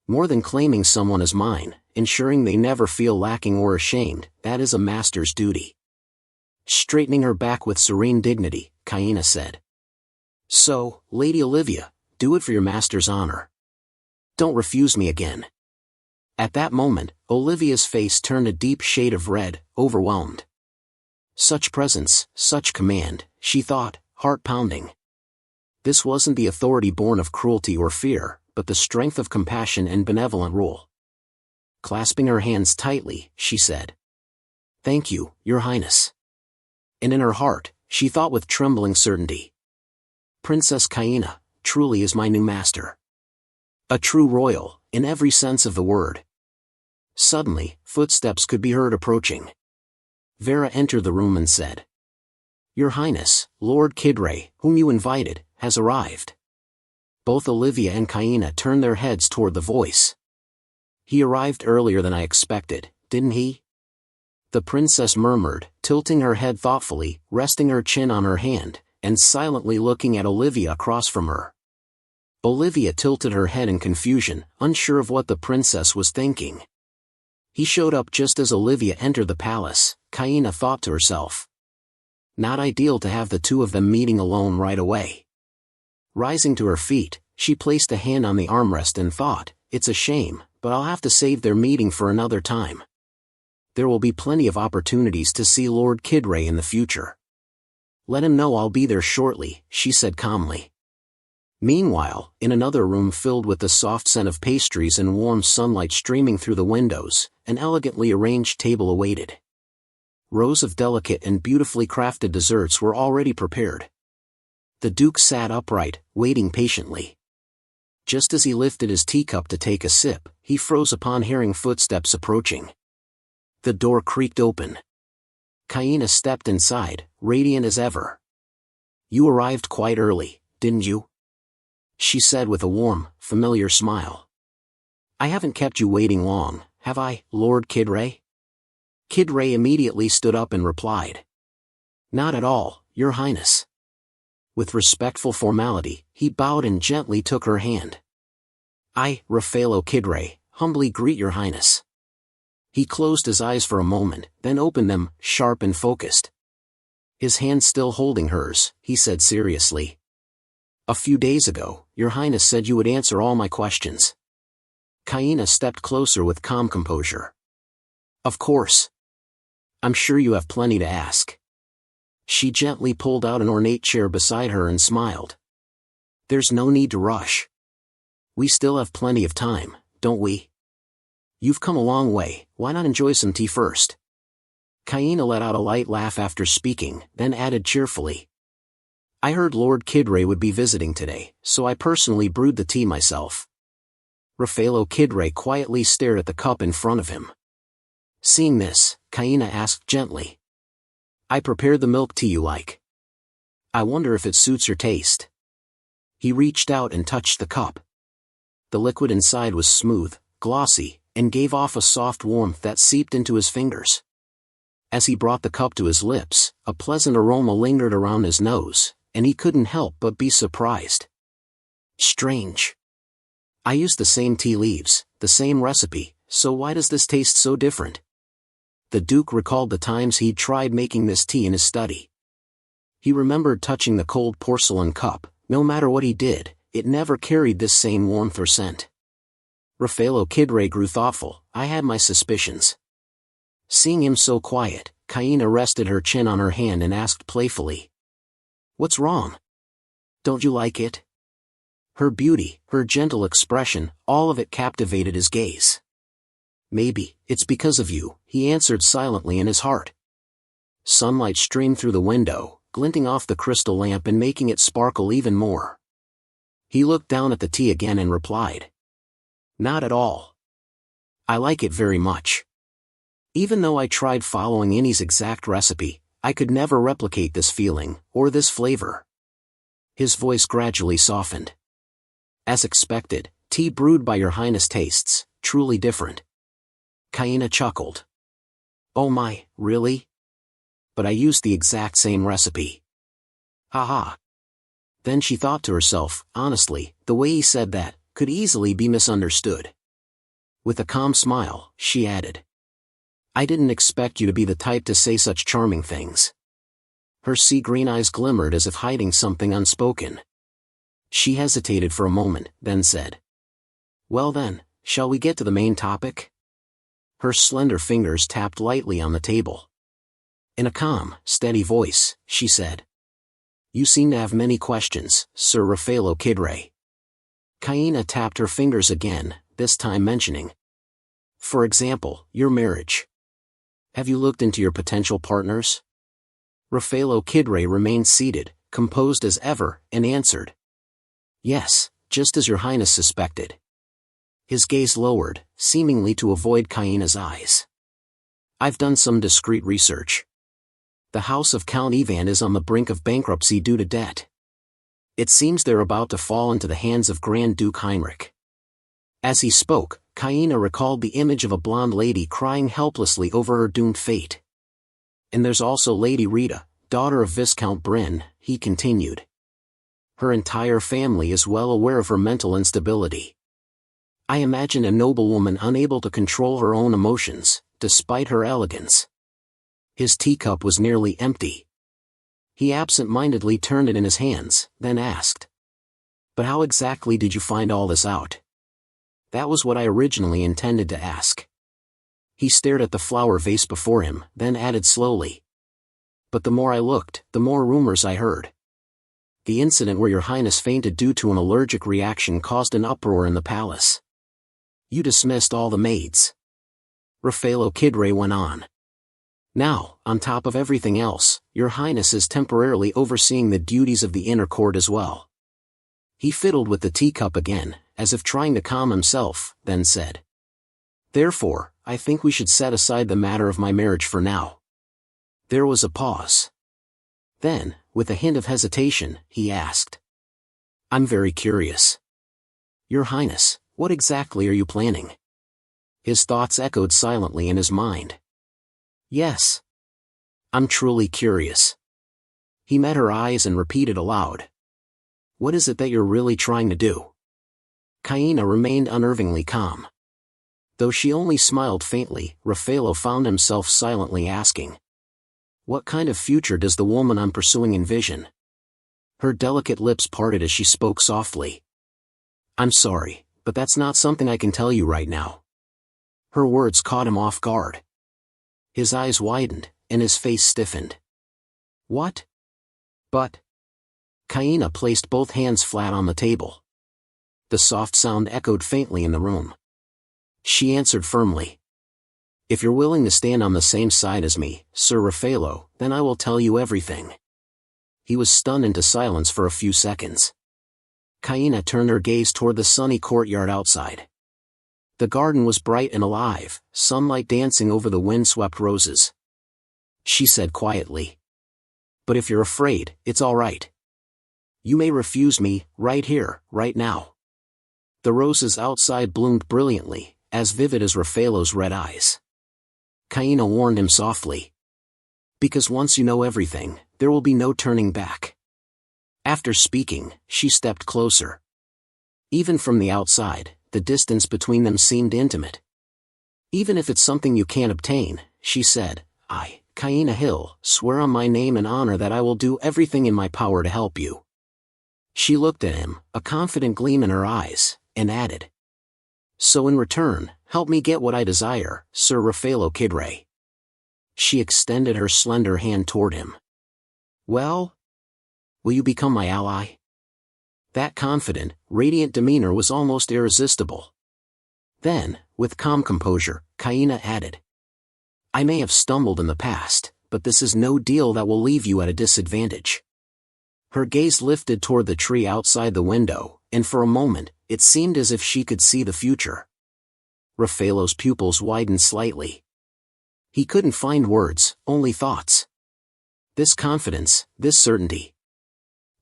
More than claiming someone as mine, ensuring they never feel lacking or ashamed, that is a master's duty. Straightening her back with serene dignity, Kaina said. So, Lady Olivia, do it for your master's honor. Don't refuse me again. At that moment, Olivia's face turned a deep shade of red, overwhelmed. Such presence, such command, she thought, heart-pounding. This wasn't the authority born of cruelty or fear, but the strength of compassion and benevolent rule. Clasping her hands tightly, she said, Thank you, Your Highness. And in her heart, she thought with trembling certainty. Princess Kaina, truly is my new master. A true royal, in every sense of the word. Suddenly, footsteps could be heard approaching. Vera entered the room and said, Your Highness, Lord Kidray, whom you invited, has arrived. Both Olivia and Kaina turned their heads toward the voice. He arrived earlier than I expected, didn't he? The princess murmured, tilting her head thoughtfully, resting her chin on her hand, and silently looking at Olivia across from her. Olivia tilted her head in confusion, unsure of what the princess was thinking. He showed up just as Olivia entered the palace, Kaina thought to herself. Not ideal to have the two of them meeting alone right away. Rising to her feet, she placed a hand on the armrest and thought, it's a shame, but I'll have to save their meeting for another time. There will be plenty of opportunities to see Lord Kidray in the future. Let him know I'll be there shortly, she said calmly. Meanwhile, in another room filled with the soft scent of pastries and warm sunlight streaming through the windows, an elegantly arranged table awaited. Rows of delicate and beautifully crafted desserts were already prepared. The Duke sat upright, waiting patiently. Just as he lifted his teacup to take a sip, he froze upon hearing footsteps approaching. The door creaked open. Kaina stepped inside, radiant as ever. You arrived quite early, didn't you? She said with a warm, familiar smile. I haven't kept you waiting long, have I, Lord Kidray? Kidray immediately stood up and replied. Not at all, Your Highness. With respectful formality, he bowed and gently took her hand. I, Raffaello Kidray, humbly greet Your Highness. He closed his eyes for a moment, then opened them, sharp and focused. His hand still holding hers, he said seriously. A few days ago, Your Highness said you would answer all my questions. Kaina stepped closer with calm composure. Of course. I'm sure you have plenty to ask. She gently pulled out an ornate chair beside her and smiled. There's no need to rush. We still have plenty of time, don't we? You've come a long way, why not enjoy some tea first? Kaina let out a light laugh after speaking, then added cheerfully. I heard Lord Kidray would be visiting today, so I personally brewed the tea myself. Raffaello Kidray quietly stared at the cup in front of him. Seeing this, Kaina asked gently. I prepared the milk tea you like. I wonder if it suits your taste. He reached out and touched the cup. The liquid inside was smooth, glossy, and gave off a soft warmth that seeped into his fingers. As he brought the cup to his lips, a pleasant aroma lingered around his nose, and he couldn't help but be surprised. Strange. I used the same tea leaves, the same recipe, so why does this taste so different? The Duke recalled the times he'd tried making this tea in his study. He remembered touching the cold porcelain cup. No matter what he did, it never carried this same warmth or scent. Raffaello Kidray grew thoughtful. I had my suspicions. Seeing him so quiet, Kaina rested her chin on her hand and asked playfully. What's wrong? Don't you like it? Her beauty, her gentle expression, all of it captivated his gaze. Maybe, it's because of you, he answered silently in his heart. Sunlight streamed through the window, glinting off the crystal lamp and making it sparkle even more. He looked down at the tea again and replied. Not at all. I like it very much. Even though I tried following Innie's exact recipe, I could never replicate this feeling, or this flavor. His voice gradually softened. As expected, tea brewed by your highness tastes, truly different. Kaina chuckled. Oh my, really? But I used the exact same recipe. Haha. Then she thought to herself, honestly, the way he said that could easily be misunderstood. With a calm smile, she added. I didn't expect you to be the type to say such charming things. Her sea green eyes glimmered as if hiding something unspoken. She hesitated for a moment, then said. Well then, shall we get to the main topic? Her slender fingers tapped lightly on the table. In a calm, steady voice, she said. You seem to have many questions, Sir Raffaello Kidray. Kaina tapped her fingers again, this time mentioning. For example, your marriage. Have you looked into your potential partners? Raffaello Kidray remained seated, composed as ever, and answered. Yes, just as your highness suspected. His gaze lowered, seemingly to avoid Kaina's eyes. I've done some discreet research. The house of Count Ivan is on the brink of bankruptcy due to debt. It seems they're about to fall into the hands of Grand Duke Heinrich. As he spoke, Kaina recalled the image of a blonde lady crying helplessly over her doomed fate. And there's also Lady Rita, daughter of Viscount Brynn, he continued. Her entire family is well aware of her mental instability. I imagine a noblewoman unable to control her own emotions, despite her elegance. His teacup was nearly empty. He absent-mindedly turned it in his hands, then asked. But how exactly did you find all this out? That was what I originally intended to ask. He stared at the flower vase before him, then added slowly. But the more I looked, the more rumors I heard. The incident where your highness fainted due to an allergic reaction caused an uproar in the palace. You dismissed all the maids. Raffaello Kidray went on. Now, on top of everything else, your highness is temporarily overseeing the duties of the inner court as well. He fiddled with the teacup again, as if trying to calm himself, then said. Therefore, I think we should set aside the matter of my marriage for now. There was a pause. Then, with a hint of hesitation, he asked. I'm very curious. Your highness, what exactly are you planning? His thoughts echoed silently in his mind. Yes. I'm truly curious. He met her eyes and repeated aloud. What is it that you're really trying to do? Kaina remained unnervingly calm. Though she only smiled faintly, Raffaello found himself silently asking. What kind of future does the woman I'm pursuing envision? Her delicate lips parted as she spoke softly. I'm sorry, but that's not something I can tell you right now. Her words caught him off guard. His eyes widened, and his face stiffened. What? But. Kaina placed both hands flat on the table. The soft sound echoed faintly in the room. She answered firmly. If you're willing to stand on the same side as me, Sir Raffaello, then I will tell you everything. He was stunned into silence for a few seconds. Kaina turned her gaze toward the sunny courtyard outside. The garden was bright and alive, sunlight dancing over the wind-swept roses. She said quietly, "But if you're afraid, it's all right. You may refuse me, right here, right now." The roses outside bloomed brilliantly, as vivid as Raffaello's red eyes. Kaina warned him softly, "Because once you know everything, there will be no turning back." After speaking, she stepped closer. Even from the outside, the distance between them seemed intimate. "Even if it's something you can't obtain," she said, "I, Kaina Hill, swear on my name and honor that I will do everything in my power to help you." She looked at him, a confident gleam in her eyes, and added, "So in return, help me get what I desire, Sir Raffaello Kidray." She extended her slender hand toward him. "Well? Will you become my ally?" That confident, radiant demeanor was almost irresistible. Then, with calm composure, Kaina added, "I may have stumbled in the past, but this is no deal that will leave you at a disadvantage." Her gaze lifted toward the tree outside the window, and for a moment, it seemed as if she could see the future. Raffaello's pupils widened slightly. He couldn't find words, only thoughts. This confidence, this certainty.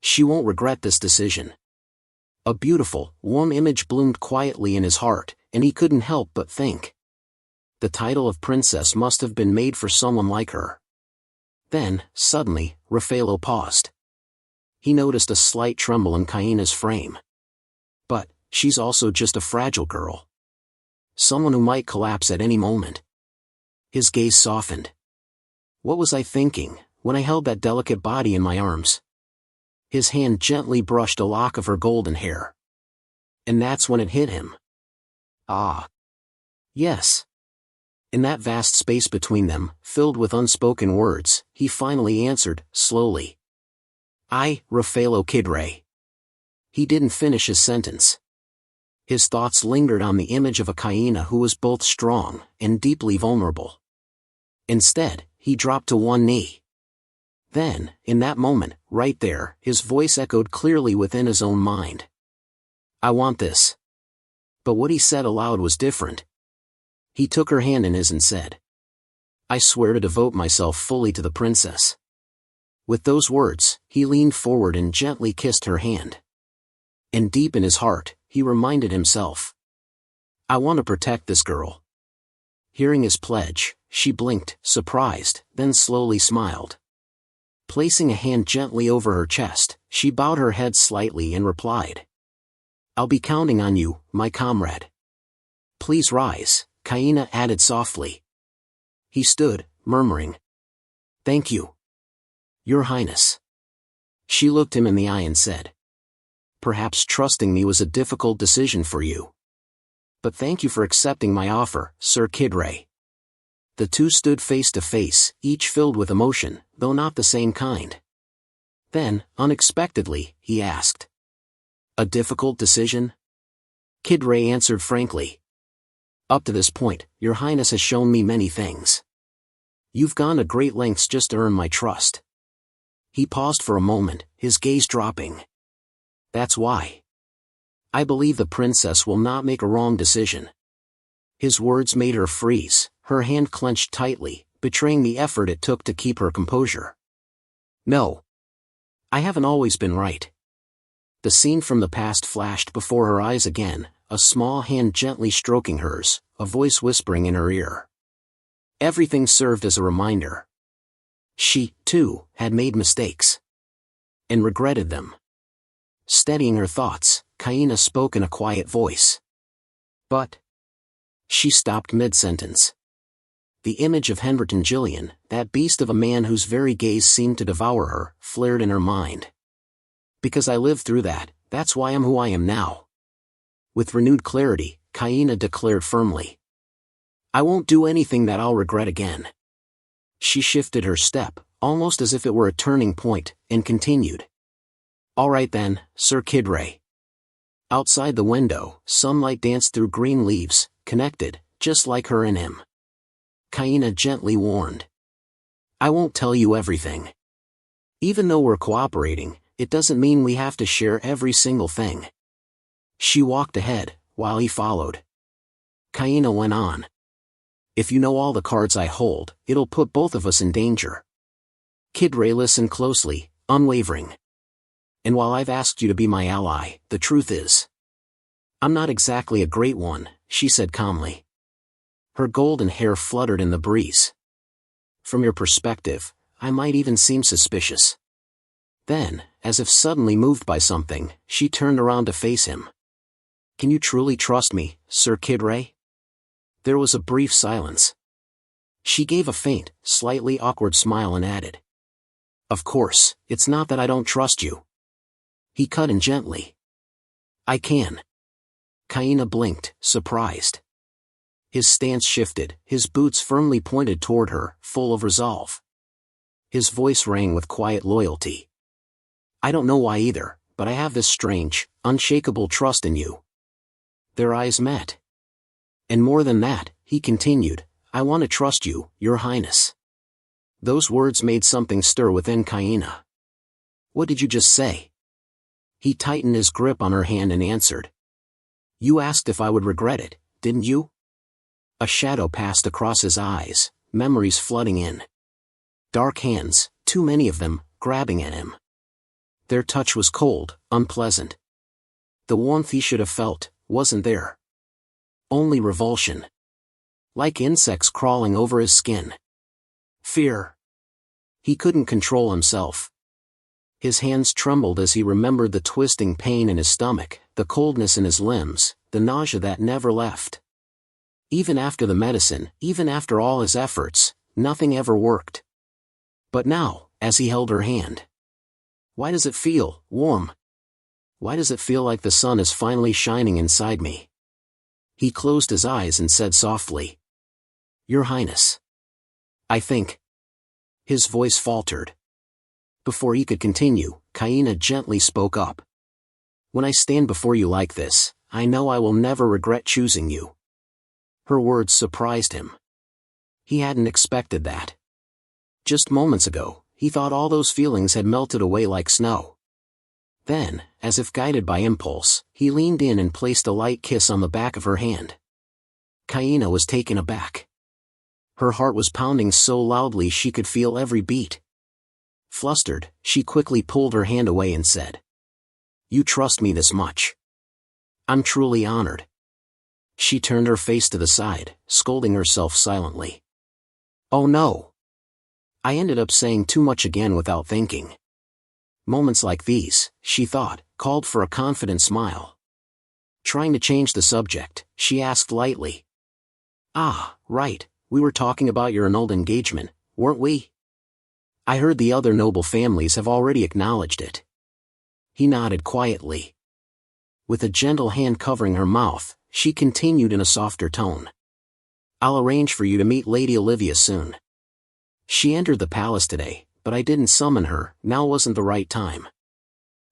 She won't regret this decision. A beautiful, warm image bloomed quietly in his heart, and he couldn't help but think. The title of princess must have been made for someone like her. Then, suddenly, Raffaello paused. He noticed a slight tremble in Kaina's frame. "But, she's also just a fragile girl. Someone who might collapse at any moment." His gaze softened. "What was I thinking, when I held that delicate body in my arms?" His hand gently brushed a lock of her golden hair. And that's when it hit him. Ah. Yes. In that vast space between them, filled with unspoken words, he finally answered, slowly. "I, Raffaello Kidray." He didn't finish his sentence. His thoughts lingered on the image of a Kaina who was both strong and deeply vulnerable. Instead, he dropped to one knee. Then, in that moment, right there, his voice echoed clearly within his own mind. "I want this." But what he said aloud was different. He took her hand in his and said, "I swear to devote myself fully to the princess." With those words, he leaned forward and gently kissed her hand. And deep in his heart, he reminded himself, "I want to protect this girl." Hearing his pledge, she blinked, surprised, then slowly smiled. Placing a hand gently over her chest, she bowed her head slightly and replied, "I'll be counting on you, my comrade." "Please rise," Kaina added softly. He stood, murmuring, "Thank you, Your Highness." She looked him in the eye and said, "Perhaps trusting me was a difficult decision for you. But thank you for accepting my offer, Sir Kidray." The two stood face to face, each filled with emotion, though not the same kind. Then, unexpectedly, he asked, "A difficult decision?" Kidray answered frankly, "Up to this point, Your Highness has shown me many things. You've gone to great lengths just to earn my trust." He paused for a moment, his gaze dropping. "That's why. I believe the princess will not make a wrong decision." His words made her freeze, her hand clenched tightly, betraying the effort it took to keep her composure. "No. I haven't always been right." The scene from the past flashed before her eyes again, a small hand gently stroking hers, a voice whispering in her ear. Everything served as a reminder. She, too, had made mistakes. And regretted them. Steadying her thoughts, Kaina spoke in a quiet voice. "But..." She stopped mid-sentence. The image of Henverton Gillian, that beast of a man whose very gaze seemed to devour her, flared in her mind. "Because I lived through that, that's why I'm who I am now." With renewed clarity, Kaina declared firmly, "I won't do anything that I'll regret again." She shifted her step, almost as if it were a turning point, and continued. "All right then, Sir Kidray." Outside the window, sunlight danced through green leaves, connected, just like her and him. Kaina gently warned. I won't tell you everything. Even though we're cooperating, it doesn't mean we have to share every single thing. She walked ahead, while he followed. Kaina went on. If you know all the cards I hold, it'll put both of us in danger. Kid Ray listened closely, unwavering. And while I've asked you to be my ally, the truth is, I'm not exactly a great one, she said calmly. Her golden hair fluttered in the breeze. From your perspective, I might even seem suspicious. Then, as if suddenly moved by something, she turned around to face him. Can you truly trust me, Sir Kid Ray? There was a brief silence. She gave a faint, slightly awkward smile and added. Of course, it's not that I don't trust you. He cut in gently. I can. Kaina blinked, surprised. His stance shifted, his boots firmly pointed toward her, full of resolve. His voice rang with quiet loyalty. I don't know why either, but I have this strange, unshakable trust in you. Their eyes met. And more than that, he continued, I want to trust you, Your Highness. Those words made something stir within Kaina. What did you just say? He tightened his grip on her hand and answered. You asked if I would regret it, didn't you? A shadow passed across his eyes, memories flooding in. Dark hands, too many of them, grabbing at him. Their touch was cold, unpleasant. The warmth he should have felt wasn't there. Only revulsion. Like insects crawling over his skin. Fear. He couldn't control himself. His hands trembled as he remembered the twisting pain in his stomach, the coldness in his limbs, the nausea that never left. Even after the medicine, even after all his efforts, nothing ever worked. But now, as he held her hand. Why does it feel warm? Why does it feel like the sun is finally shining inside me? He closed his eyes and said softly. Your Highness. I think. His voice faltered. Before he could continue, Kaina gently spoke up. When I stand before you like this, I know I will never regret choosing you. Her words surprised him. He hadn't expected that. Just moments ago, he thought all those feelings had melted away like snow. Then, as if guided by impulse, he leaned in and placed a light kiss on the back of her hand. Kaina was taken aback. Her heart was pounding so loudly she could feel every beat. Flustered, she quickly pulled her hand away and said, You trust me this much. I'm truly honored. She turned her face to the side, scolding herself silently. Oh no. I ended up saying too much again without thinking. Moments like these, she thought, called for a confident smile. Trying to change the subject, she asked lightly. Ah, right, we were talking about your annulled engagement, weren't we? I heard the other noble families have already acknowledged it. He nodded quietly. With a gentle hand covering her mouth, she continued in a softer tone. I'll arrange for you to meet Lady Olivia soon. She entered the palace today, but I didn't summon her, now wasn't the right time.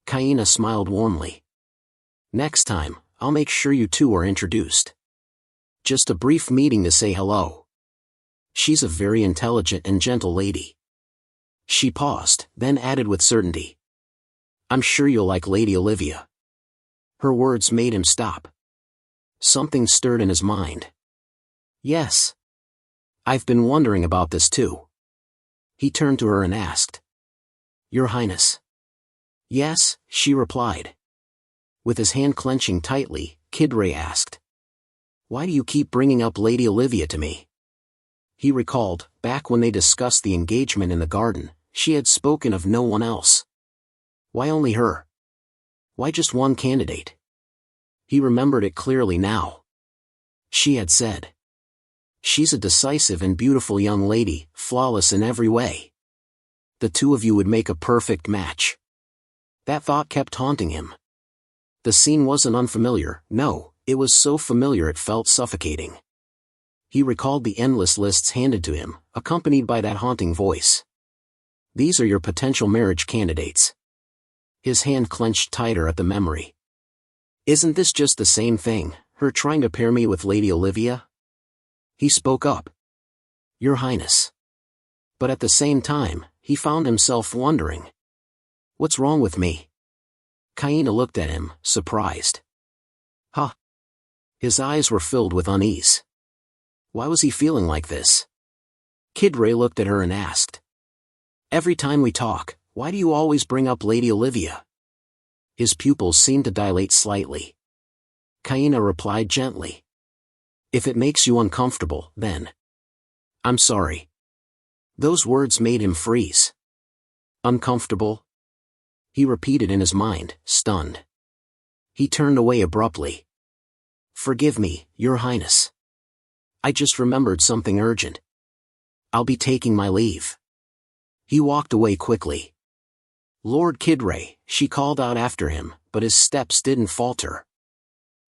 Kaina smiled warmly. Next time, I'll make sure you two are introduced. Just a brief meeting to say hello. She's a very intelligent and gentle lady. She paused, then added with certainty. I'm sure you'll like Lady Olivia. Her words made him stop. Something stirred in his mind. Yes. I've been wondering about this too. He turned to her and asked. Your Highness. Yes, she replied. With his hand clenching tightly, Kid Ray asked. Why do you keep bringing up Lady Olivia to me? He recalled, back when they discussed the engagement in the garden, she had spoken of no one else. Why only her? Why just one candidate? He remembered it clearly now. She had said. She's a decisive and beautiful young lady, flawless in every way. The two of you would make a perfect match. That thought kept haunting him. The scene wasn't unfamiliar, no, it was so familiar it felt suffocating. He recalled the endless lists handed to him, accompanied by that haunting voice. These are your potential marriage candidates. His hand clenched tighter at the memory. Isn't this just the same thing, her trying to pair me with Lady Olivia? He spoke up. Your Highness. But at the same time, he found himself wondering. What's wrong with me? Kaina looked at him, surprised. Huh? His eyes were filled with unease. Why was he feeling like this? Kidray looked at her and asked. Every time we talk, why do you always bring up Lady Olivia? His pupils seemed to dilate slightly. Kaina replied gently. If it makes you uncomfortable, then. I'm sorry. Those words made him freeze. Uncomfortable? He repeated in his mind, stunned. He turned away abruptly. Forgive me, Your Highness. I just remembered something urgent. I'll be taking my leave. He walked away quickly. Lord Kidray, she called out after him, but his steps didn't falter.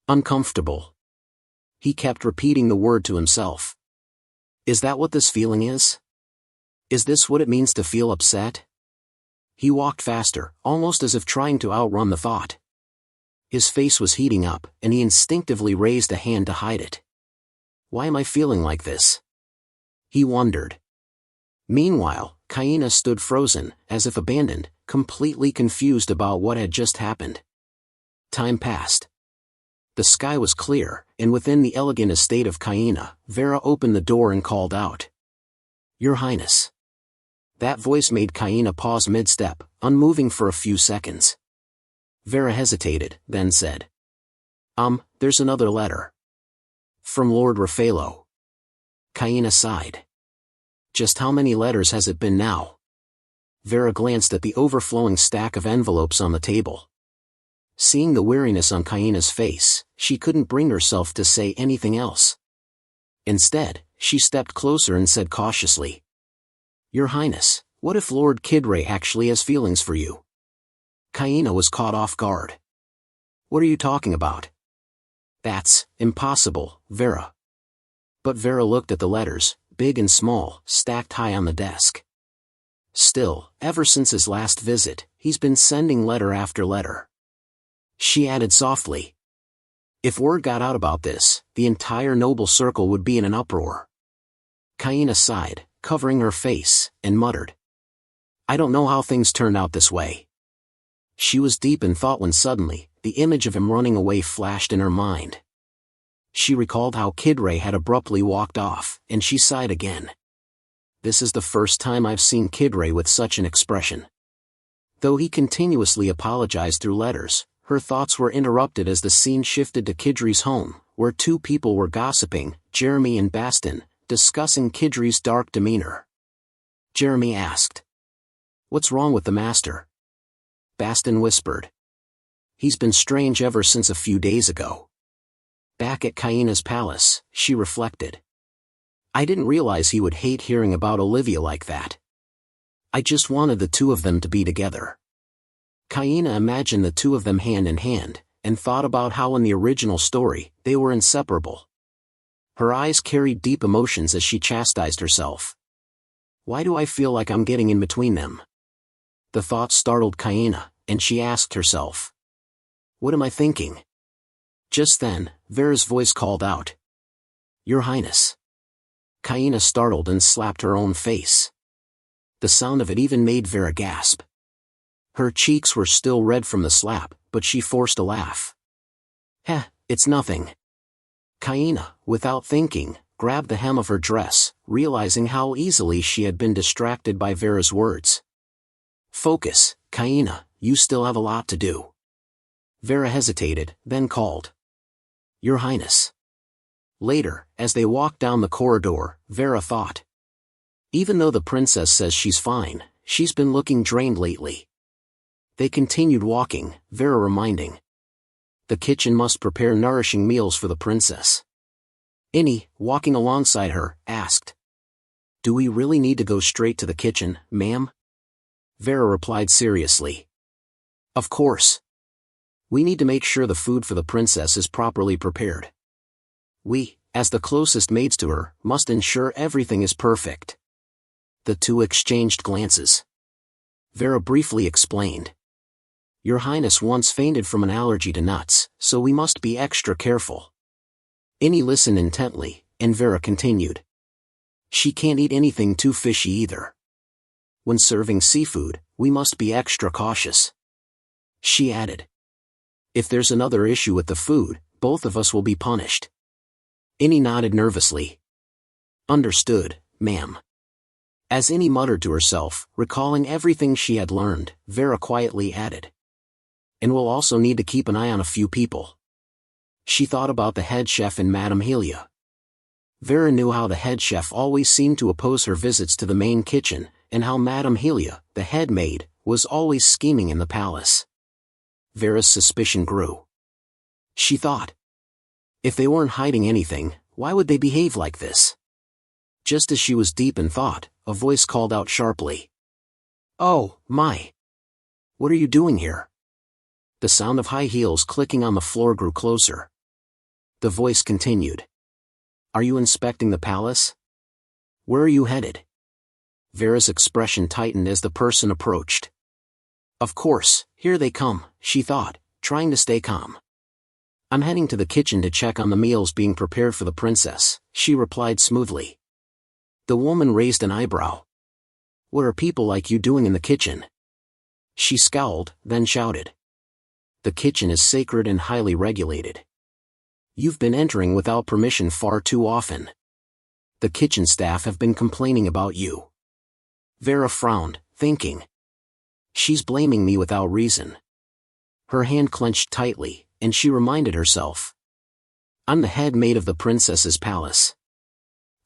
Uncomfortable. He kept repeating the word to himself. Is that what this feeling is? Is this what it means to feel upset? He walked faster, almost as if trying to outrun the thought. His face was heating up, and he instinctively raised a hand to hide it. Why am I feeling like this? He wondered. Meanwhile, Kaina stood frozen, as if abandoned, completely confused about what had just happened. Time passed. The sky was clear, and within the elegant estate of Kaina, Vera opened the door and called out. Your Highness. That voice made Kaina pause mid-step, unmoving for a few seconds. Vera hesitated, then said. There's another letter. From Lord Raffaello. Kaina sighed. Just how many letters has it been now? Vera glanced at the overflowing stack of envelopes on the table. Seeing the weariness on Kaina's face, she couldn't bring herself to say anything else. Instead, she stepped closer and said cautiously. Your Highness, what if Lord Kidray actually has feelings for you? Kaina was caught off guard. What are you talking about? That's impossible, Vera. But Vera looked at the letters, big and small, stacked high on the desk. Still, ever since his last visit, he's been sending letter after letter. She added softly. If word got out about this, the entire noble circle would be in an uproar. Kaina sighed, covering her face, and muttered. I don't know how things turned out this way. She was deep in thought when suddenly, the image of him running away flashed in her mind. She recalled how Kidray had abruptly walked off, and she sighed again. This is the first time I've seen Kidray with such an expression. Though he continuously apologized through letters, her thoughts were interrupted as the scene shifted to Kidray's home, where two people were gossiping, Jeremy and Baston, discussing Kidray's dark demeanor. Jeremy asked. What's wrong with the master? Baston whispered. He's been strange ever since a few days ago. Back at Kaina's palace, she reflected. I didn't realize he would hate hearing about Olivia like that. I just wanted the two of them to be together. Kaina imagined the two of them hand in hand, and thought about how in the original story, they were inseparable. Her eyes carried deep emotions as she chastised herself. Why do I feel like I'm getting in between them? The thought startled Kaina, and she asked herself. What am I thinking? Just then, Vera's voice called out. Your Highness. Kaina startled and slapped her own face. The sound of it even made Vera gasp. Her cheeks were still red from the slap, but she forced a laugh. Heh, it's nothing. Kaina, without thinking, grabbed the hem of her dress, realizing how easily she had been distracted by Vera's words. Focus, Kaina, you still have a lot to do. Vera hesitated, then called. Your Highness. Later, as they walked down the corridor, Vera thought. Even though the princess says she's fine, she's been looking drained lately. They continued walking, Vera reminding. The kitchen must prepare nourishing meals for the princess. Innie, walking alongside her, asked. Do we really need to go straight to the kitchen, ma'am? Vera replied seriously. Of course. We need to make sure the food for the princess is properly prepared. We, as the closest maids to her, must ensure everything is perfect. The two exchanged glances. Vera briefly explained. Your Highness once fainted from an allergy to nuts, so we must be extra careful. Innie listened intently, and Vera continued. She can't eat anything too fishy either. When serving seafood, we must be extra cautious. She added. If there's another issue with the food, both of us will be punished. Innie nodded nervously. Understood, ma'am. As Innie muttered to herself, recalling everything she had learned, Vera quietly added. And we'll also need to keep an eye on a few people. She thought about the head chef and Madame Helia. Vera knew how the head chef always seemed to oppose her visits to the main kitchen, and how Madame Helia, the head maid, was always scheming in the palace. Vera's suspicion grew. She thought. If they weren't hiding anything, why would they behave like this? Just as she was deep in thought, a voice called out sharply. Oh, my! What are you doing here? The sound of high heels clicking on the floor grew closer. The voice continued. Are you inspecting the palace? Where are you headed? Vera's expression tightened as the person approached. Of course, here they come, she thought, trying to stay calm. I'm heading to the kitchen to check on the meals being prepared for the princess, she replied smoothly. The woman raised an eyebrow. What are people like you doing in the kitchen? She scowled, then shouted. The kitchen is sacred and highly regulated. You've been entering without permission far too often. The kitchen staff have been complaining about you. Vera frowned, thinking. She's blaming me without reason. Her hand clenched tightly, and she reminded herself. I'm the head maid of the princess's palace.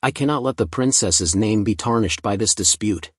I cannot let the princess's name be tarnished by this dispute.